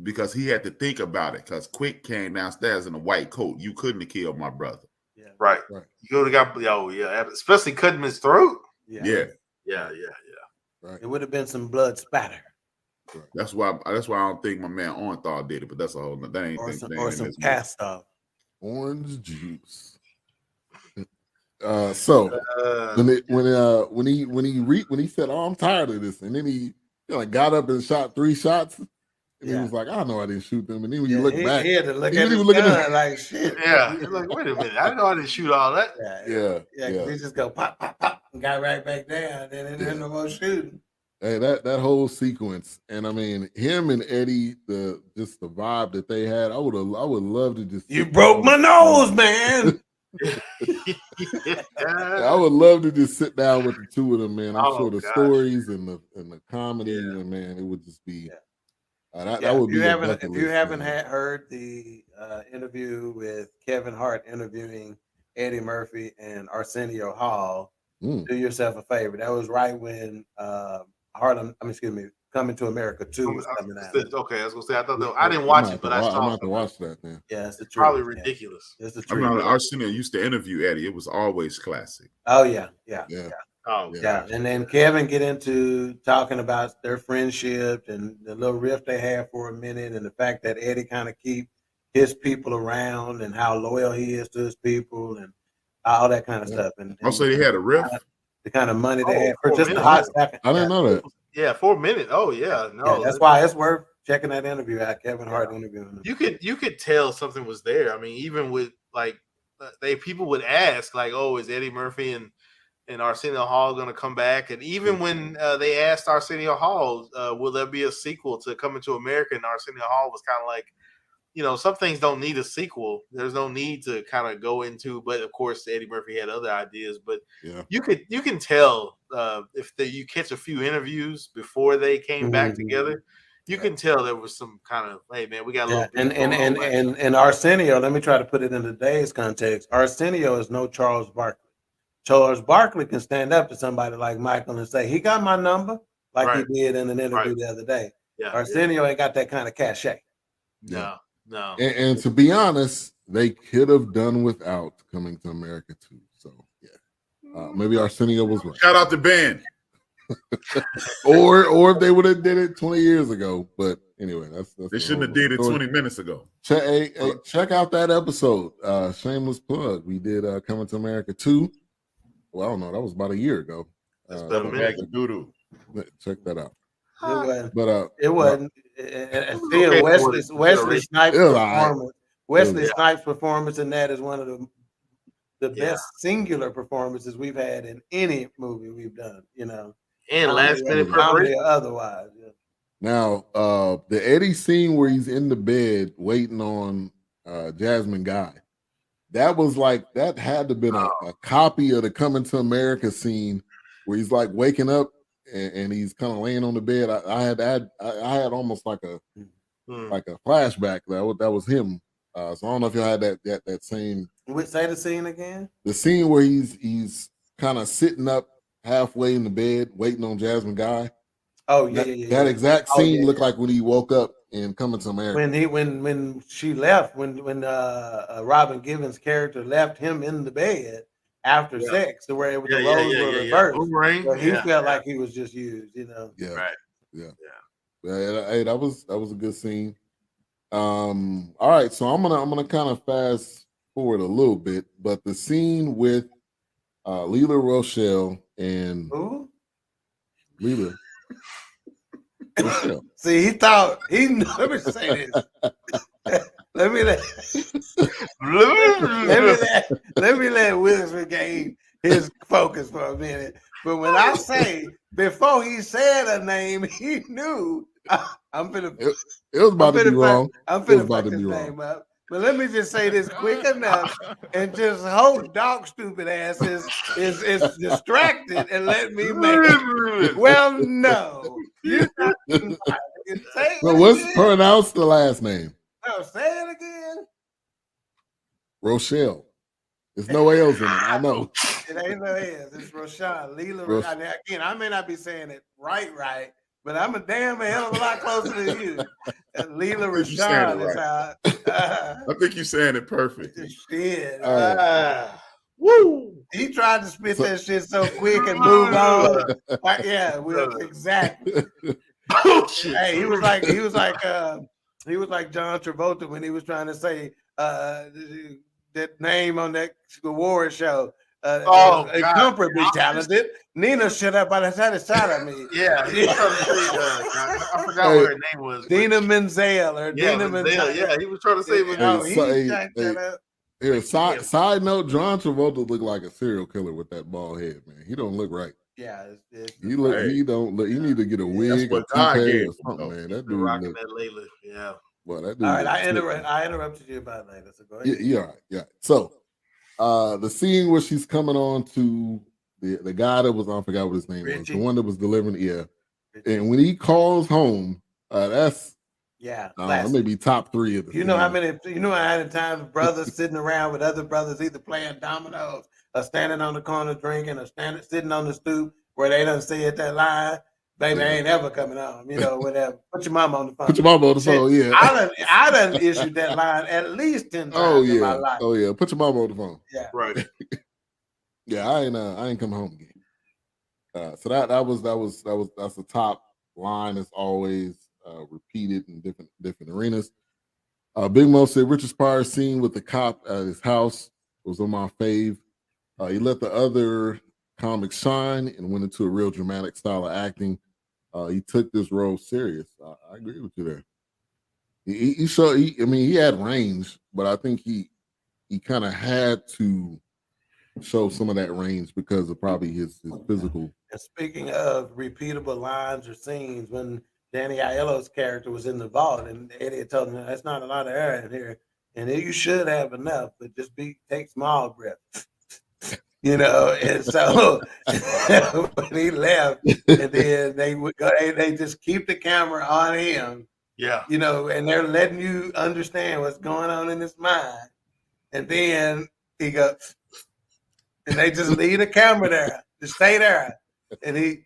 because he had to think about it. Because Quick came downstairs in a white coat. You couldn't have killed my brother. Yeah. Right. You could have got especially cutting his throat. Yeah. Right. It would have been some blood spatter. Right. That's why I don't think my man Orenthal did it, but that's a whole that ain't Or some cast off. Orange juice. So when he said, "Oh, I'm tired of this," and then he got up and shot 3 shots, and he was like, "I know I didn't shoot them." And then when you look back, he had to look at his gun like shit. Yeah, he's like, wait a minute, I know I didn't shoot all that. Yeah. He just go pop, pop, pop, and got right back down. Then it didn't no more shooting. Hey, that whole sequence, and I mean him and Eddie, the vibe that they had, I would love to just. You broke my nose, man. I would love to just sit down with the two of them, man. I'm sure the stories and the comedy, and man, it would just be. That would be. If you haven't heard the interview with Kevin Hart interviewing Eddie Murphy and Arsenio Hall, do yourself a favor. That was right when Coming to America 2 was coming out. Okay, I was gonna say I thought I didn't watch it, but I saw. I'm about to watch that then. Yeah, it's probably ridiculous. It's the I remember Arsenio used to interview Eddie. It was always classic. Oh yeah. Oh yeah. And then Kevin get into talking about their friendship and the little rift they had for a minute, and the fact that Eddie kind of keep his people around and how loyal he is to his people and all that kind of stuff. And also they had a rift. The kind of money they had for just the hot second. I didn't know that. Yeah, 4 minutes. Oh yeah, no. That's why it's worth checking that interview out. Kevin Hart interviewing him. You could tell something was there. I mean, even with people would ask like, "Oh, is Eddie Murphy and Arsenio Hall going to come back?" And even when they asked Arsenio Hall, "Will there be a sequel to Coming to America?" and Arsenio Hall was kind of like, some things don't need a sequel. There's no need to kind of go into. But of course, Eddie Murphy had other ideas. But you can tell if you catch a few interviews before they came back together. You can tell there was some kind of, hey man, we got a little. And Arsenio. Let me try to put it in today's context. Arsenio is no Charles Barkley. Charles Barkley can stand up to somebody like Michael and say he got my number, like he did in an interview the other day. Yeah, Arsenio ain't got that kind of cachet. No. And to be honest, they could have done without Coming to America too. So maybe Arsenio was right. Shout out to Ben. or if they would have did it 20 years ago. But anyway, that's they shouldn't have did it 20 minutes ago. Check out that episode. Shameless plug. We did Coming to America 2. Well, I don't know. That was about a year ago. Check that out. It wasn't. And still, Wesley Snipes' performance. Wesley Snipes' performance in that is one of the best singular performances we've had in any movie we've done. And last minute preparation. Otherwise. Yeah. Now, the Eddie scene where he's in the bed waiting on Jasmine Guy. That was that had to have been a copy of the Coming to America scene where he's like waking up and he's kind of laying on the bed. I had almost like a flashback that was him. So I don't know if y'all had that same. Say the scene again. The scene where he's kind of sitting up halfway in the bed waiting on Jasmine Guy. Oh yeah. That exact scene looked like when he woke up and Coming to America. When she left, when Robin Givens' character left him in the bed after sex, to where the roles were reversed. So he felt like he was just used, Yeah. Right. Yeah. Hey, that was a good scene. All right, so I'm gonna kind of fast forward a little bit, but the scene with Lela Rochelle and Lela. See, he thought he. Let me say this. Let me let Willis regain his focus for a minute. But when I say before he said a name, he knew I'm finna. It was about to be wrong. I'm finna fuck his name up. But let me just say this quick enough and just hope Doc stupid ass is distracted and let me make it. Well, no. You're not invited. Say So it what's again. pronounce the last name? No, say it again. Rochelle. There's no L's in it. I know. It ain't no L's. It's Roshan. Leela. Rosh- Again, I may not be saying it right, but I'm a damn hell of a lot closer than you. And Leela think you're saying Rashawn it is how. I think you're saying it perfectly. Shit. Woo! He tried to spit that shit so quick and move on. Yeah, exactly. Hey, he was like John Travolta when he was trying to say that name on that award show. Comfort be talented. Nina shut up by the side of me. Yeah, he was trying to say, I forgot what her name was. Dina Menzel or Dina Menzel. Yeah, he was trying to say. Side note: John Travolta looked like a serial killer with that bald head, man. He don't look right. Yeah, he don't look. He need to get a wig or toupee or something, man. That dude rocking that Layla. Yeah. Well, that dude. All right, I interrupted you about Layla. So go ahead. Yeah, all right. Yeah. So, the scene where she's coming on to the guy that was, I forgot what his name was, the one that was delivering. Yeah. Richie. And when he calls home, that's maybe top 3 of the. You know how many times brothers sitting around with other brothers either playing dominoes or standing on the corner drinking or sitting on the stoop where they don't say it that line. Baby, I ain't ever coming home, whatever. Put your mama on the phone. Put your mama on the phone, yeah. I done issued that line at least 10 times in my life. Oh yeah, put your mama on the phone. Yeah, right. Yeah, I ain't come home again. So that's the top line as always, repeated in different arenas. Big Mo said Richard Pryor scene with the cop at his house was on my fave. He let the other comics shine and went into a real dramatic style of acting. He took this role serious. I agree with you there. He had range, but I think he kind of had to show some of that range because of probably his physical. And speaking of repeatable lines or scenes, when Danny Aiello's character was in the vault and Eddie had told him that's not a lot of air in here, and you should have enough, but just take small breaths. And so when he left, and then they just keep the camera on him. Yeah. And they're letting you understand what's going on in his mind. And then he goes, and they just leave the camera there, just stay there. And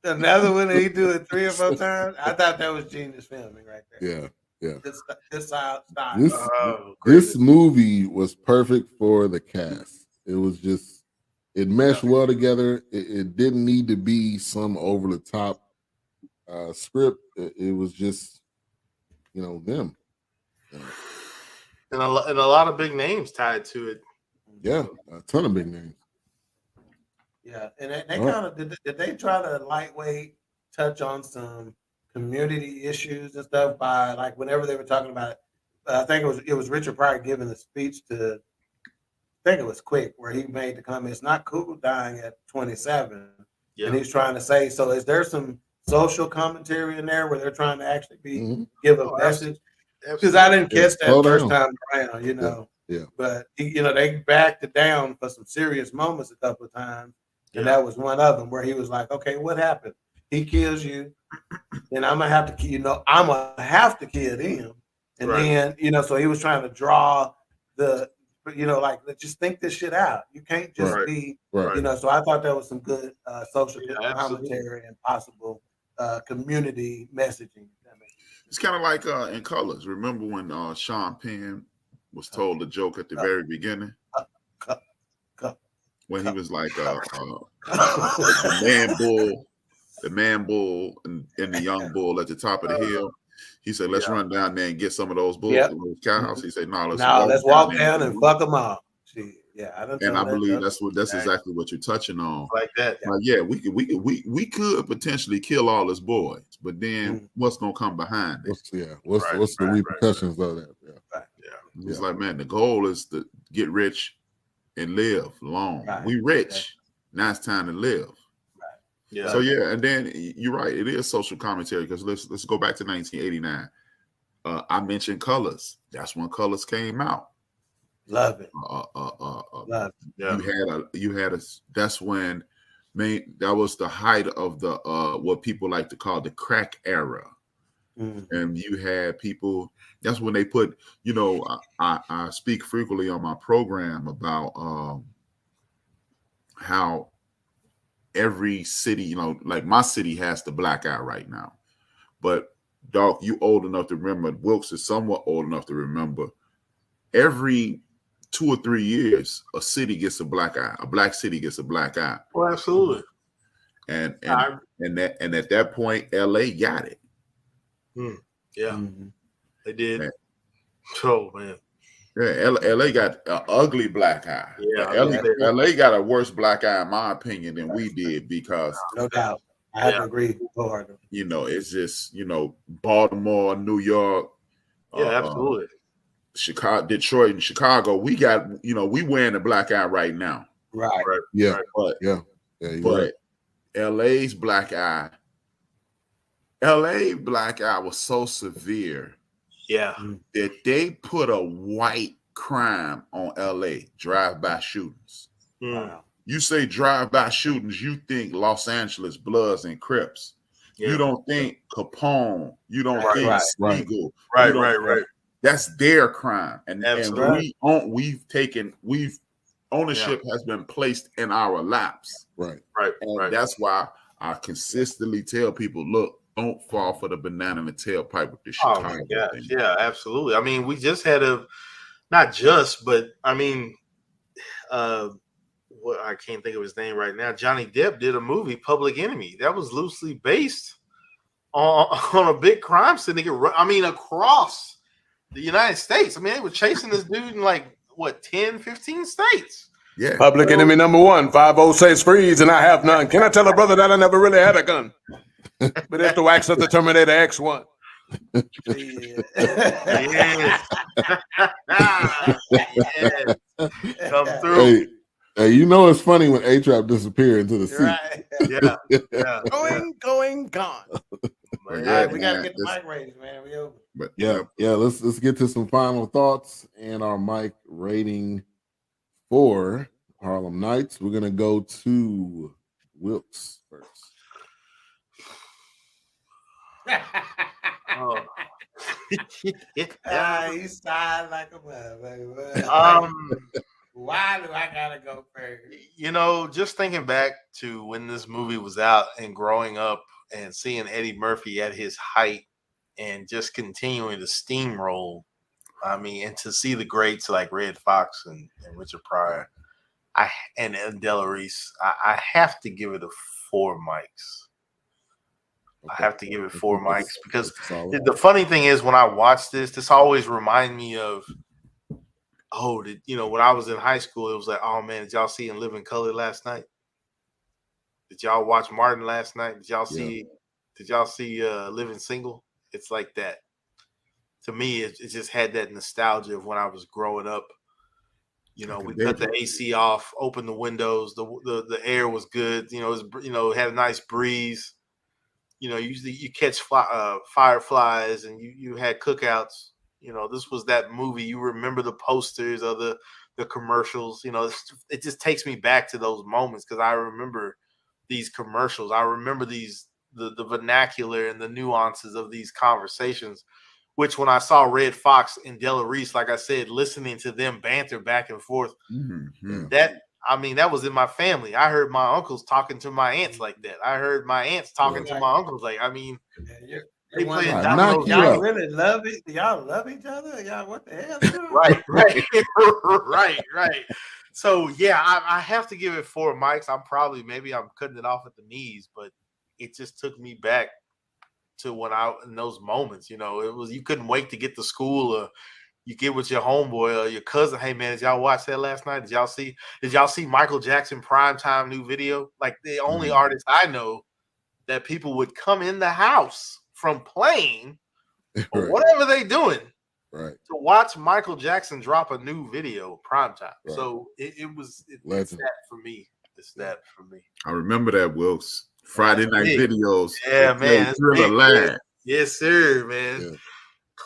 another one, he do it 3 or 4 times. I thought that was genius filming right there. Yeah. This style. This movie was perfect for the cast. It was just, it meshed well together. It didn't need to be some over the top script. It was just, them. And a lot of big names tied to it. Yeah, a ton of big names. Yeah, and they kind of did they try to lightweight touch on some community issues and stuff by like whenever they were talking about it. I think it was Richard Pryor giving the speech to. I think it was Quick where he made the comment, it's not cool dying at 27. Yeah. And he's trying to say, so is there some social commentary in there where they're trying to actually give a message? Because I didn't catch that first time around, Yeah. But they backed it down for some serious moments a couple of times. And that was one of them where he was like, okay, what happened? He kills you, and I'm gonna have to kill, I'm gonna have to kill him. And then, so he was trying to draw the let's just think this shit out. You can't just be, so I thought that was some good social commentary and possible community messaging. It's kind of like in Colors. Remember when Sean Penn was told the joke at the very beginning? When he was like the man bull and the young bull at the top of the hill. He said, let's run down there and get some of those bulls, those cows. He said, let's walk down and fuck them up. I believe that's exactly what you're touching on. Like that. We could potentially kill all his boys, but then what's gonna come behind it? What's the repercussions of that? It's like, man, the goal is to get rich and live long. We rich. Now it's time to live. Yeah. So and then you're right. It is social commentary because let's go back to 1989. I mentioned Colors. That's when Colors came out. Love it. Yeah. You had a. That's when, that was the height of the what people like to call the crack era. And you had people. That's when they put. I speak frequently on my program about how every city, like my city has the black eye right now. But dog, you old enough to remember. Wilkes is somewhat old enough to remember. Every 2 or 3 years, a city gets a black eye. A black city gets a black eye. Well, absolutely. And at that point, LA got it. Yeah, they did. Man. Oh man. Yeah, LA got an ugly black eye. Yeah, LA got a worse black eye, in my opinion, than we did because no doubt. I have to agree wholeheartedly. It's just Baltimore, New York. Yeah, absolutely. Chicago, Detroit, and Chicago. We got we wearing the black eye right now. Right. Yeah. But right. LA's black eye. LA black eye was so severe. Yeah. That they put a white crime on LA, drive-by shootings. Wow. You say drive-by shootings, you think Los Angeles Bloods and Crips. Yeah. You don't think Capone. You don't think Siegel. Right. That's their crime. And ownership has been placed in our laps. Right. And that's why I consistently tell people, look, don't fall for the banana in the tailpipe with this Chicago thing. Yeah, absolutely. I mean, we just had I can't think of his name right now. Johnny Depp did a movie, Public Enemy, that was loosely based on a big crime syndicate. I mean, across the United States. I mean, they were chasing this dude in 10, 15 states. Yeah. Public Enemy number 1, 506 freeze, and I have none. Can I tell a brother that I never really had a gun? But it's the wax of the Terminator X1. Come through. Hey, it's funny when A-Trap disappeared into the sea. Right. Yeah. Gone. All right, we gotta get the mic ratings, man. We over. But let's get to some final thoughts and our mic rating for Harlem Nights. We're gonna go to Wilkes first. You sound like a motherfucker. Why do I gotta go first? Just thinking back to when this movie was out and growing up and seeing Eddie Murphy at his height and just continuing to steamroll. I mean, and to see the greats like Red Foxx and Richard Pryor, and Della Reese, I have to give it a 4 mics. I have to give it 4 mics because the funny thing is when I watch this always reminds me of, when I was in high school, it was like, oh man, did y'all see In Living Color last night? Did y'all watch Martin last night? Did y'all see Living Single? It's like that. To me, it just had that nostalgia of when I was growing up. We cut the AC off, opened the windows, the air was good, it was, had a nice breeze. Usually you catch fireflies and you had cookouts. This was that movie. You remember the posters of the commercials. It just takes me back to those moments because I remember these commercials. I remember the vernacular and the nuances of these conversations, which when I saw Red Foxx and Della Reese, like I said, listening to them banter back and forth, that was in my family. I heard my uncles talking to my aunts like that. I heard my aunts talking to my uncles like, they play y'all really love it? Y'all love each other? Y'all, what the hell? Right. So yeah, I have to give it 4 mics. Maybe I'm cutting it off at the knees, but it just took me back to when in those moments. It was, you couldn't wait to get to school, or you get with your homeboy or your cousin. Hey man, did y'all watch that last night? Did y'all see Michael Jackson primetime new video? Like the only artist I know that people would come in the house from playing or whatever they doing to watch Michael Jackson drop a new video primetime. Right. So it's that for me. It's that for me. I remember that, Wilkes. Friday night videos. Yeah, man. Yes, sir, man. Yeah.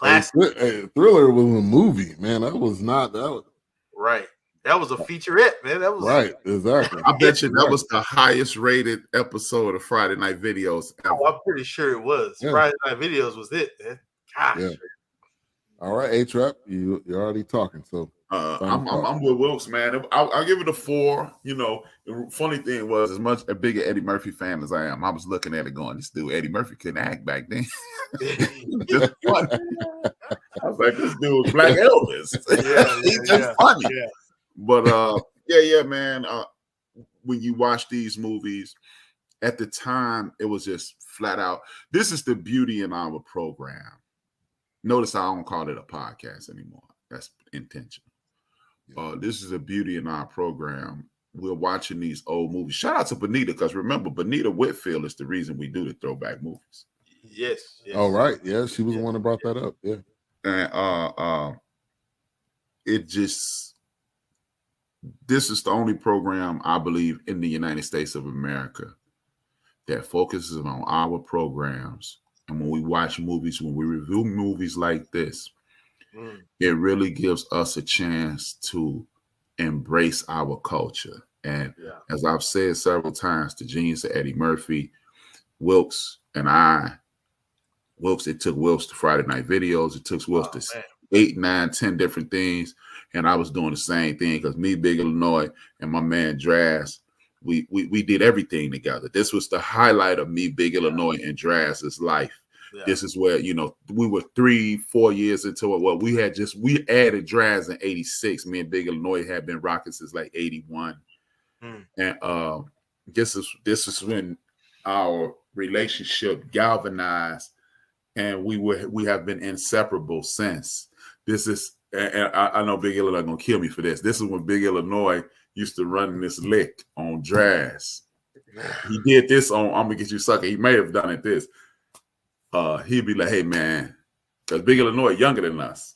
Classic. Thriller was a movie, man. That was not that. Was, Right. That was a featurette, man. That was right. Exactly. I bet you that was the highest rated episode of Friday Night Videos ever. Oh, I'm pretty sure it was. Yeah. Friday Night Videos was it, man. Gosh. Yeah. All right, A-Trap, you're already talking. So I'm with Wilkes, man. I'll give it a 4. You know, the funny thing was, as much a bigger Eddie Murphy fan as I am, I was looking at it going, this dude Eddie Murphy couldn't act back then. Just funny. I was like, this dude was Black Elvis. He's just funny. Yeah. But yeah, man. When you watch these movies, at the time, it was just flat out. This is the beauty in our program. Notice I don't call it a podcast anymore. That's intentional. This is a beauty in our program. We're watching these old movies. Shout out to Bonita, because remember, Bonita Whitfield is the reason we do the throwback movies. Yes. Oh, right. Yeah, she was the one that brought that up. Yeah. And it just, this is the only program, I believe, in the United States of America that focuses on our programs. And when we watch movies, when we review movies like this, it really gives us a chance to embrace our culture. And as I've said several times, the genius of Eddie Murphy, Wilkes, and I, it took Wilkes to Friday Night Videos. It took Wilkes to 8, 9, 10 different things. And I was doing the same thing because me, Big Illinois, and my man Draz, we did everything together. This was the highlight of me, Big Illinois, and Draz's life. Yeah. This is where, you know, we were 3-4 years into it. Well, we added Draz in 86. Me and Big Illinois had been rocking since like 81. And this is when our relationship galvanized, and we have been inseparable since. This is, and I know Big Illinois gonna kill me for this. This is when Big Illinois used to run this lick on Draz. He did this on I'm Gonna Get You Sucker. He may have done it this. He'd be like, hey man, because Big Illinois younger than us.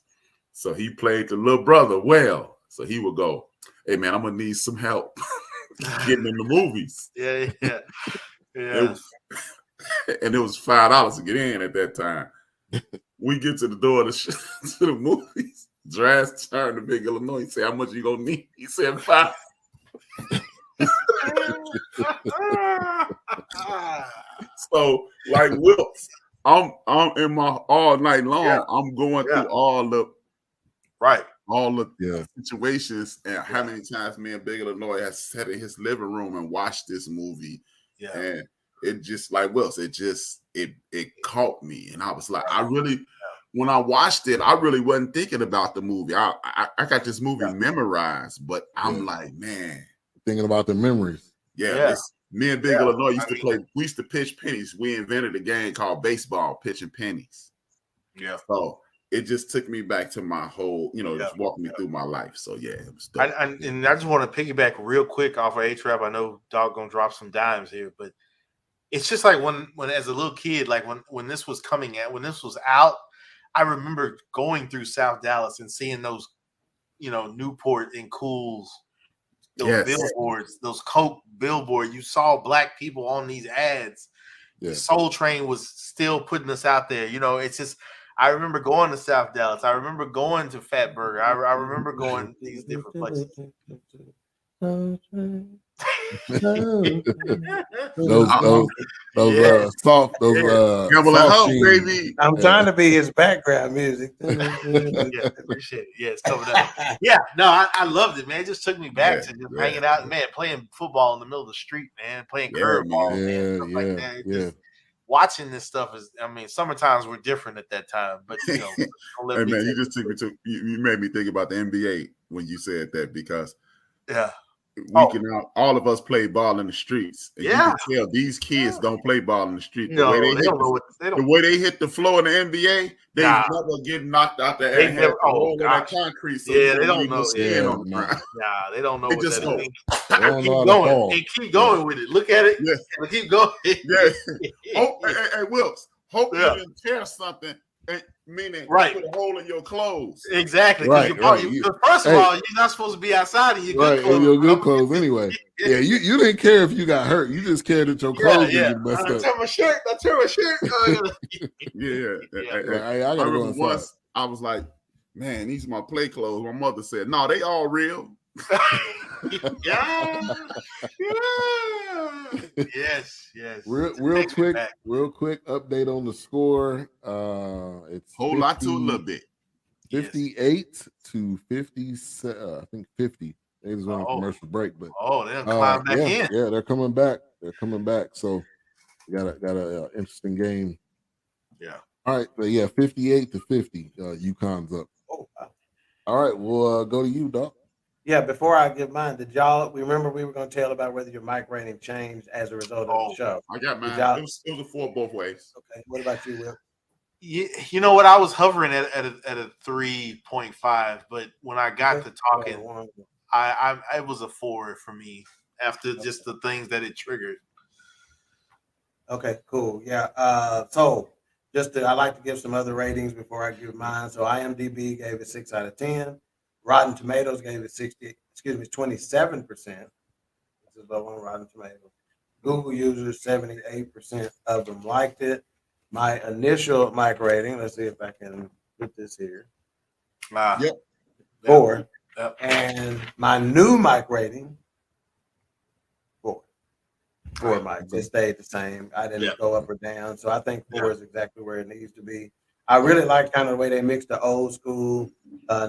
So he played the little brother well. So he would go, hey man, I'm gonna need some help getting in the movies. Yeah. And it was $5 to get in at that time. We get to the door to the movies. Draz turned to Big Illinois. He said, how much you gonna need? He said $5. So like Wilkes, I'm in my all night long. Yeah. I'm going through all the situations, and how many times me and Big Illinois has sat in his living room and watched this movie. Yeah. And it just like Wilkes, it caught me. And I was like, when I watched it, I really wasn't thinking about the movie. I got this movie memorized, but I'm like, man. Thinking about the memories. Yeah. Me and Big Illinois used to play. We used to pitch pennies. We invented a game called baseball, pitching pennies. Yeah. So it just took me back to my whole, just walking me through my life. So yeah, it was dope. And I just want to piggyback real quick off of A-Trap. I know Dog gonna drop some dimes here, but it's just like when as a little kid, like when this was coming out, when this was out, I remember going through South Dallas and seeing those, Newport and Cools. Those billboards, those Coke billboards, you saw black people on these ads. Yeah. Soul Train was still putting us out there. It's just, I remember going to South Dallas. I remember going to Fat Burger. I remember going to these different places. those soft baby. I'm trying to be his background music. Appreciate it. Yeah, it's coming up. Yeah, no, I loved it, man. It just took me back to just hanging out, man, playing football in the middle of the street, man, playing curveball, man, stuff like that. Just watching this stuff is, summer times were different at that time, but hey man, you just took me to, you made me think about the NBA when you said that, because all of us play ball in the streets. And you can tell these kids don't play ball in the street. The way they hit the floor in the NBA, they never get knocked out the air. That concrete. So they don't know. They don't know what that means. Keep going with it. Look at it. And keep going. Hey, Wilkes, hope you didn't tear something Meaning, Right. put a hole in your clothes. Exactly. Right, right. First of all, you're not supposed to be outside in your good Right, clothes. in your good clothes anyway. Yeah, you didn't care if you got hurt. You just cared that your clothes didn't get messed up. Turn my shirt. Yeah. Like, I I gotta go remember inside. once I was like, man, these are my play clothes. My mother said, no, they all real. Yeah. Yes. Real quick update on the score. It's Whole lot to a little bit. 58 to 50. I think 50. They just went on commercial break, but they'll climb back in. Yeah, they're coming back. So we got a interesting game. Yeah. All right, but yeah, 58 to 50. UConn's up. Oh, wow. All right, we'll go to you, Doc. Yeah, before I give mine, did y'all remember we were going to tell about whether your mic rating changed as a result of the show? I got mine. It was a 4 both ways. Okay. What about you, Will? You know what? I was hovering at a 3.5, but when I got to talking, it was a 4 for me after just the things that it triggered. Okay, cool. Yeah. So I like to give some other ratings before I give mine. So IMDb gave it 6 out of 10. Rotten Tomatoes gave it 27%. This is low on Rotten Tomatoes. Google users, 78% of them liked it. My initial mic rating, let's see if I can put this here. 4. Yep. And my new mic rating, 4. 4 mics. It stayed the same. I didn't go up or down. So I think 4 is exactly where it needs to be. I really like kind of the way they mix the old school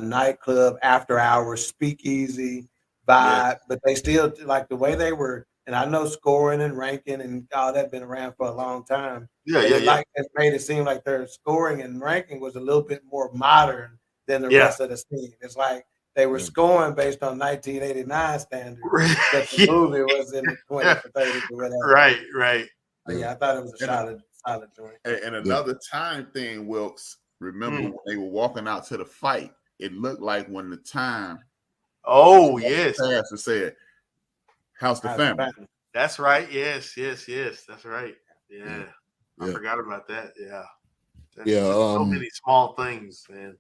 nightclub, after hours, speakeasy vibe, but they still like the way they were. And I know scoring and ranking and all that been around for a long time. Like it made it seem like their scoring and ranking was a little bit more modern than the rest of the scene. It's like they were scoring based on 1989 standards, but the movie was in the 20s or 30s or whatever. Right. But yeah, I thought it was a solid joint. And another time thing, Wilkes, remember when they were walking out to the fight, it looked like when the time passed and said, how's the family? That's right. Yes. That's right. Yeah. I forgot about that. Yeah. So many small things, man.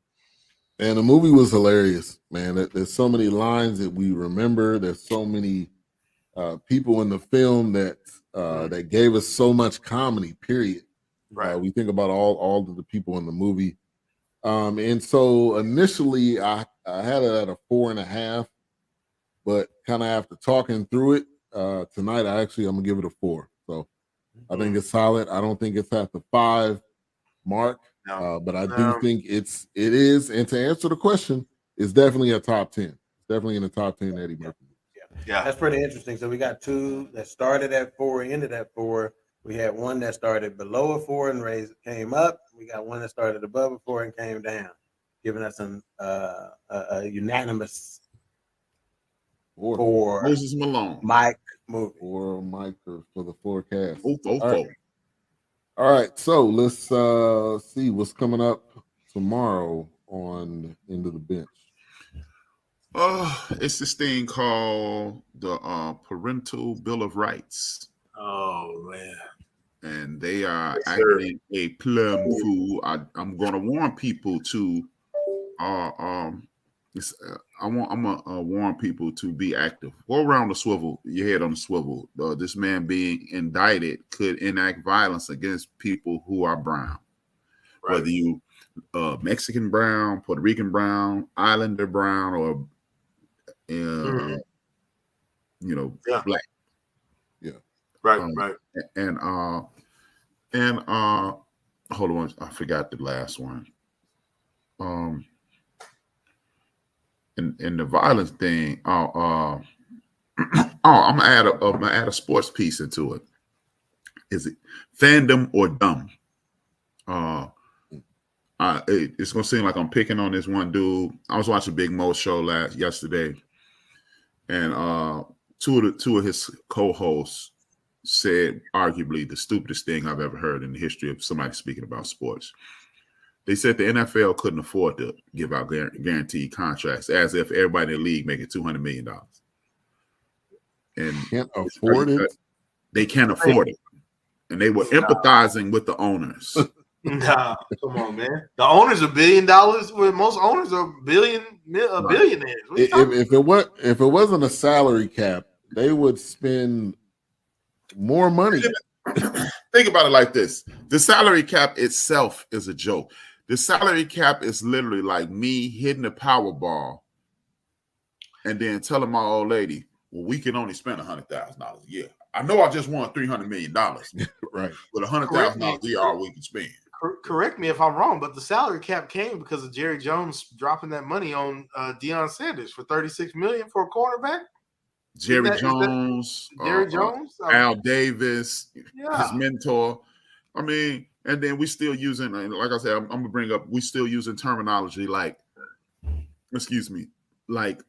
And the movie was hilarious, man. There's so many lines that we remember. There's so many people in the film that that gave us so much comedy, period. Right. We think about all of the people in the movie. And so initially I had it at a 4.5, but kind of after talking through it tonight, I'm gonna give it a 4. So I think it's solid. I don't think it's at the 5 mark, but I do think it is. And to answer the question, it's definitely a top 10. It's definitely in the top 10 Eddie Murphy. Yeah, that's pretty interesting. So we got 2 that started at 4, ended at 4. We had 1 that started below a 4 and came up. We got 1 that started above a 4 and came down, giving us a unanimous 4 Moses Malone. Mike movie. 4 Mike for the Fourcast. All right, so let's see what's coming up tomorrow on End of the Bench. It's this thing called the Parental Bill of Rights. Oh man! And they are actually a plum fool. I'm going to warn people to. I'm gonna warn people to be active. Go around the swivel, your head on the swivel. This man being indicted could enact violence against people who are brown, whether you Mexican brown, Puerto Rican brown, Islander brown, or black. Yeah. Right. And hold on, I forgot the last one. And the violence thing. I'm gonna add a sports piece into it. Is it fandom or dumb? It's gonna seem like I'm picking on this one dude. I was watching Big Mo's show yesterday, and two of his co-hosts said arguably the stupidest thing I've ever heard in the history of somebody speaking about sports. They said the NFL couldn't afford to give out guaranteed contracts, as if everybody in the league making $200 million. And can't afford it. They can't afford it, and they were empathizing with the owners. Nah, come on, man. The owner's $1 billion. Well, most owners are billionaires. What you talking If it wasn't a salary cap, they would spend more money. Think about it like this: the salary cap itself is a joke. The salary cap is literally like me hitting the Powerball and then telling my old lady, "Well, we can only spend $100,000 a year. I know I just won $300 million, Right? but $100,000 a year all we can spend." Correct me if I'm wrong, but the salary cap came because of Jerry Jones dropping that money on Deion Sanders for $36 million for a cornerback. Jerry Jones, Al Davis, his mentor. I mean, and then we still using, like I said, I'm gonna bring up, we still using terminology like, like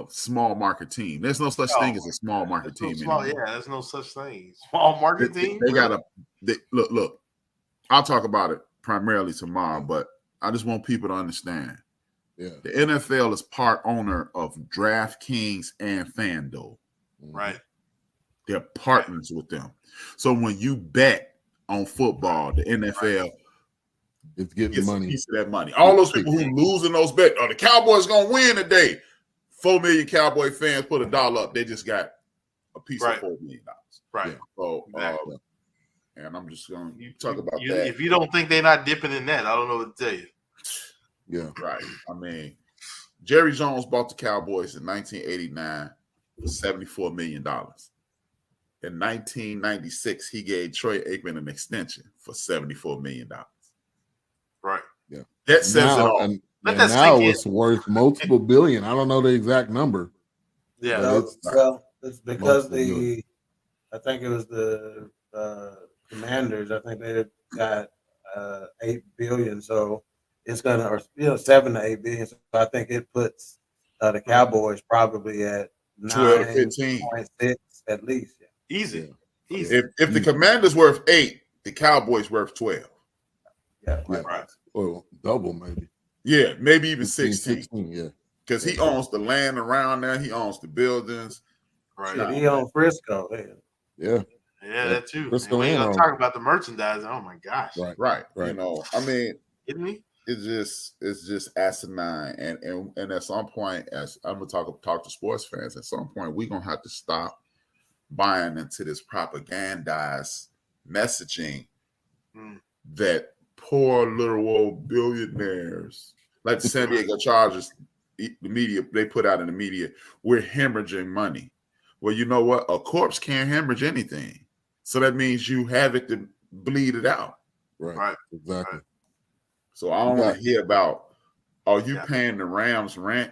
small market team. There's no such thing as a small market team anymore. There's no such thing. Small market team. They gotta look. I'll talk about it primarily tomorrow, but I just want people to understand. Yeah. The NFL is part owner of DraftKings and FanDuel. Right. They're partners with them. So when you bet on football, the NFL is getting gets money. A piece of that money. All those people who lose in those bets, the Cowboys gonna win today. 4 million Cowboy fans put $1 up. They just got a piece of $4 million. Right. So and I'm just going to talk about that. If you don't think they're not dipping in that, I don't know what to tell you. Yeah. Right. I mean, Jerry Jones bought the Cowboys in 1989 for $74 million. In 1996, he gave Troy Aikman an extension for $74 million. Right. Yeah. That says it all. And now it's worth multiple billion. I don't know the exact number. Yeah. It's because I think it was the Commanders. I think they got $8 billion, so it's gonna, or $7 to $8 billion. So I think it puts the Cowboys probably at 12 to 15 at least. Easy. If the Commanders worth 8, the Cowboys worth 12. Yeah. Right. Well, double maybe. Yeah, maybe even 16. Yeah. Because he owns the land around there. He owns the buildings. Right. Yeah, he owns Frisco. Yeah. Yeah, that too. Frisco and we ain't and gonna talk about the merchandise. Oh my gosh. Right. You know, I mean, kidding me? It's just asinine. And at some point, as I'm gonna talk to sports fans, at some point we're gonna have to stop buying into this propagandized messaging that poor little old billionaires, like the San Diego Chargers, the media, they put out in the media, we're hemorrhaging money. Well, you know what? A corpse can't hemorrhage anything. So that means you have it to bleed it out. Right. Exactly. Right. So I don't want to hear about, are you paying the Rams rent?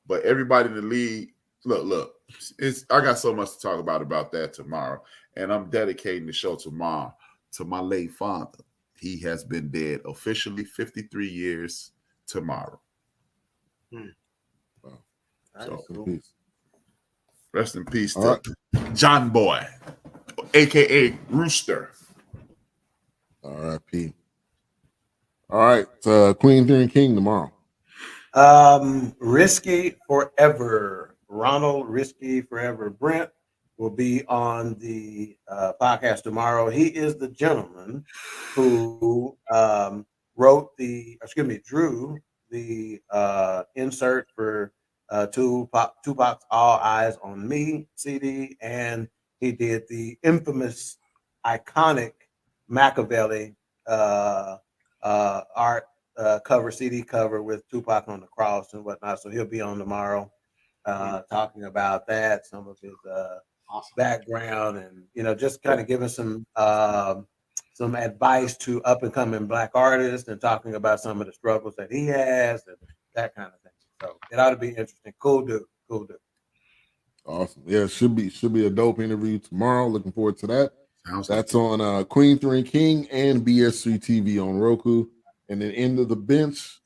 But everybody in the league, look, I got so much to talk about that tomorrow. And I'm dedicating the show tomorrow to my late father. He has been dead officially 53 years tomorrow. Wow. So, rest in peace to John Boy, a.k.a. Rooster. R.I.P. All right, Queen, Theory, and King tomorrow. Risky Forever. Ronald Risky Forever Brent will be on the podcast tomorrow. He is the gentleman who drew the insert for Tupac's All Eyes on Me CD, and he did the infamous, iconic Machiavelli art cover, CD cover with Tupac on the cross and whatnot. So he'll be on tomorrow talking about that, some of his background, and just kind of giving some advice to up and coming Black artists, and talking about some of the struggles that he has and that kind of thing. So it ought to be interesting. Cool dude. Awesome. Yeah, should be a dope interview tomorrow. Looking forward to that. That's on Queen, Theory, and King and BS3 TV on Roku. And then End of the Bench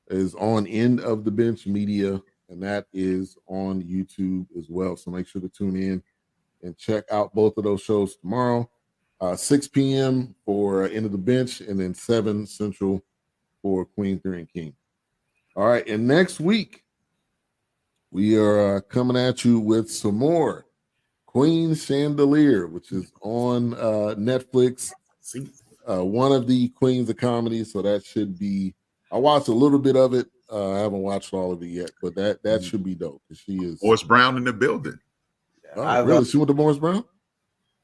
is on End of the Bench Media, and that is on YouTube as well. So make sure to tune in and check out both of those shows tomorrow. 6 p.m. for End of the Bench, and then 7 Central for Queen, Theory, and King. All right, and next week we are coming at you with some more Queen Chandelier, which is on Netflix. one of the queens of comedy, so that should be. I watched a little bit of it. I haven't watched all of it yet, but that should be dope. She is. Morris Brown in the building. Oh, really? She went to Morris Brown?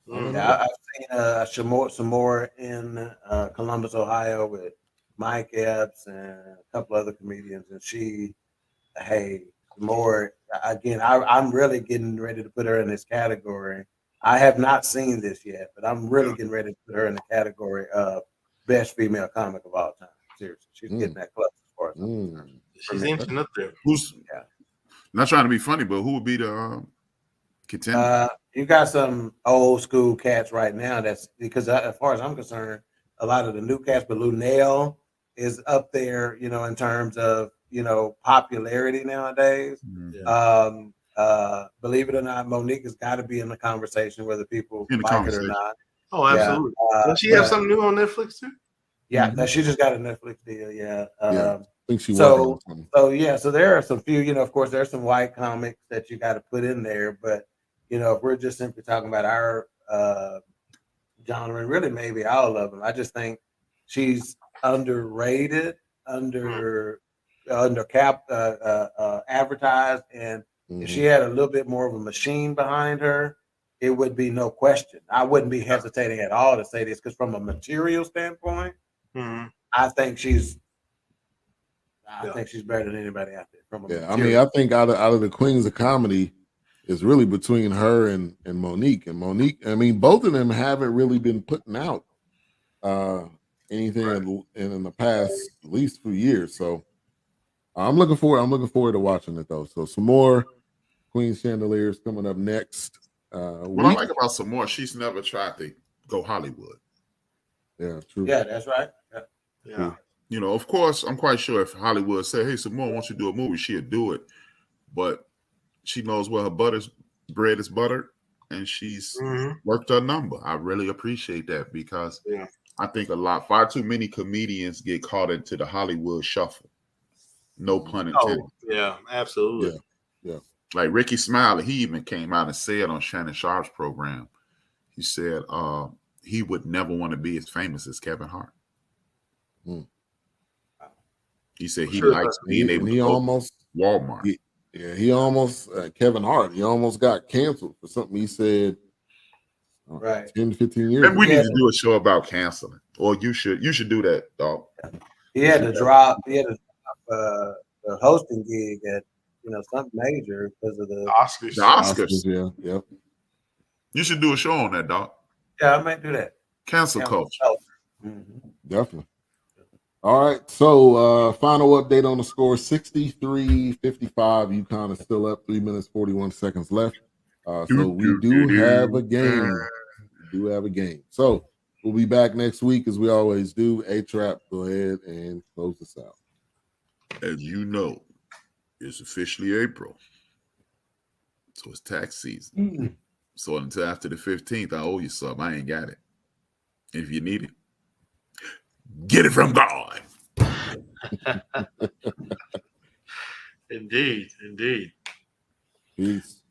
Yeah, I've seen some more in Columbus, Ohio, with Mike Epps and a couple other comedians, and more again. I'm really getting ready to put her in this category. I have not seen this yet, but I'm really getting ready to put her in the category of best female comic of all time. Seriously, she's getting that close as far as I'm concerned. She's inching up there. Who's not trying to be funny, but who would be the contender? You got some old school cats right now. That's because as far as I'm concerned, a lot of the new cats, but Lunel is up there, in terms of popularity nowadays. Believe it or not, Monique has got to be in the conversation, whether people like it or not. Oh, absolutely. Does she have something new on Netflix too? Yeah, she just got a Netflix deal. Yeah. I think she so there are some few, of course, there's some white comics that you got to put in there, but if we're just simply talking about our genre, and really maybe all of them, I just think she's underrated, advertised, and if she had a little bit more of a machine behind her, it would be no question. I wouldn't be hesitating at all to say this, because from a material standpoint, I think she's better than anybody out there. I think out of the queens of comedy, it's really between her and Monique. And Monique, I mean, both of them haven't really been putting out anything in the past at least few years. So I'm looking forward to watching it though. So some more Queen Chandeliers coming up next. What I like about some more, she's never tried to go Hollywood. Yeah, true. Yeah, that's right. Yeah. Of course, I'm quite sure if Hollywood said, "Hey, Simone, why don't you do a movie?" she'd do it. But she knows where her bread is buttered, and she's worked her number. I really appreciate that, because I think far too many comedians get caught into the Hollywood shuffle. No pun intended. Oh, yeah, absolutely. Yeah. Like Ricky Smiley, he even came out and said on Shannon Sharp's program, he said he would never want to be as famous as Kevin Hart. He said he likes being able to go to Walmart. He almost Kevin Hart. He almost got canceled for something he said 10 to 15 years ago. We need to do a show about canceling, or you should do that, dog. He had to drop the hosting gig at something major because of the Oscars. The Oscars. Yeah. You should do a show on that, dog. Yeah, I might do that. Cancel culture. Definitely. All right, so final update on the score, 63-55. UConn is still up, 3 minutes, 41 seconds left. So we do have a game. So we'll be back next week, as we always do. A-Trap, go ahead and close this out. As you know, it's officially April. So it's tax season. So until after the 15th, I owe you some. I ain't got it. If you need it, get it from God. Indeed. Peace.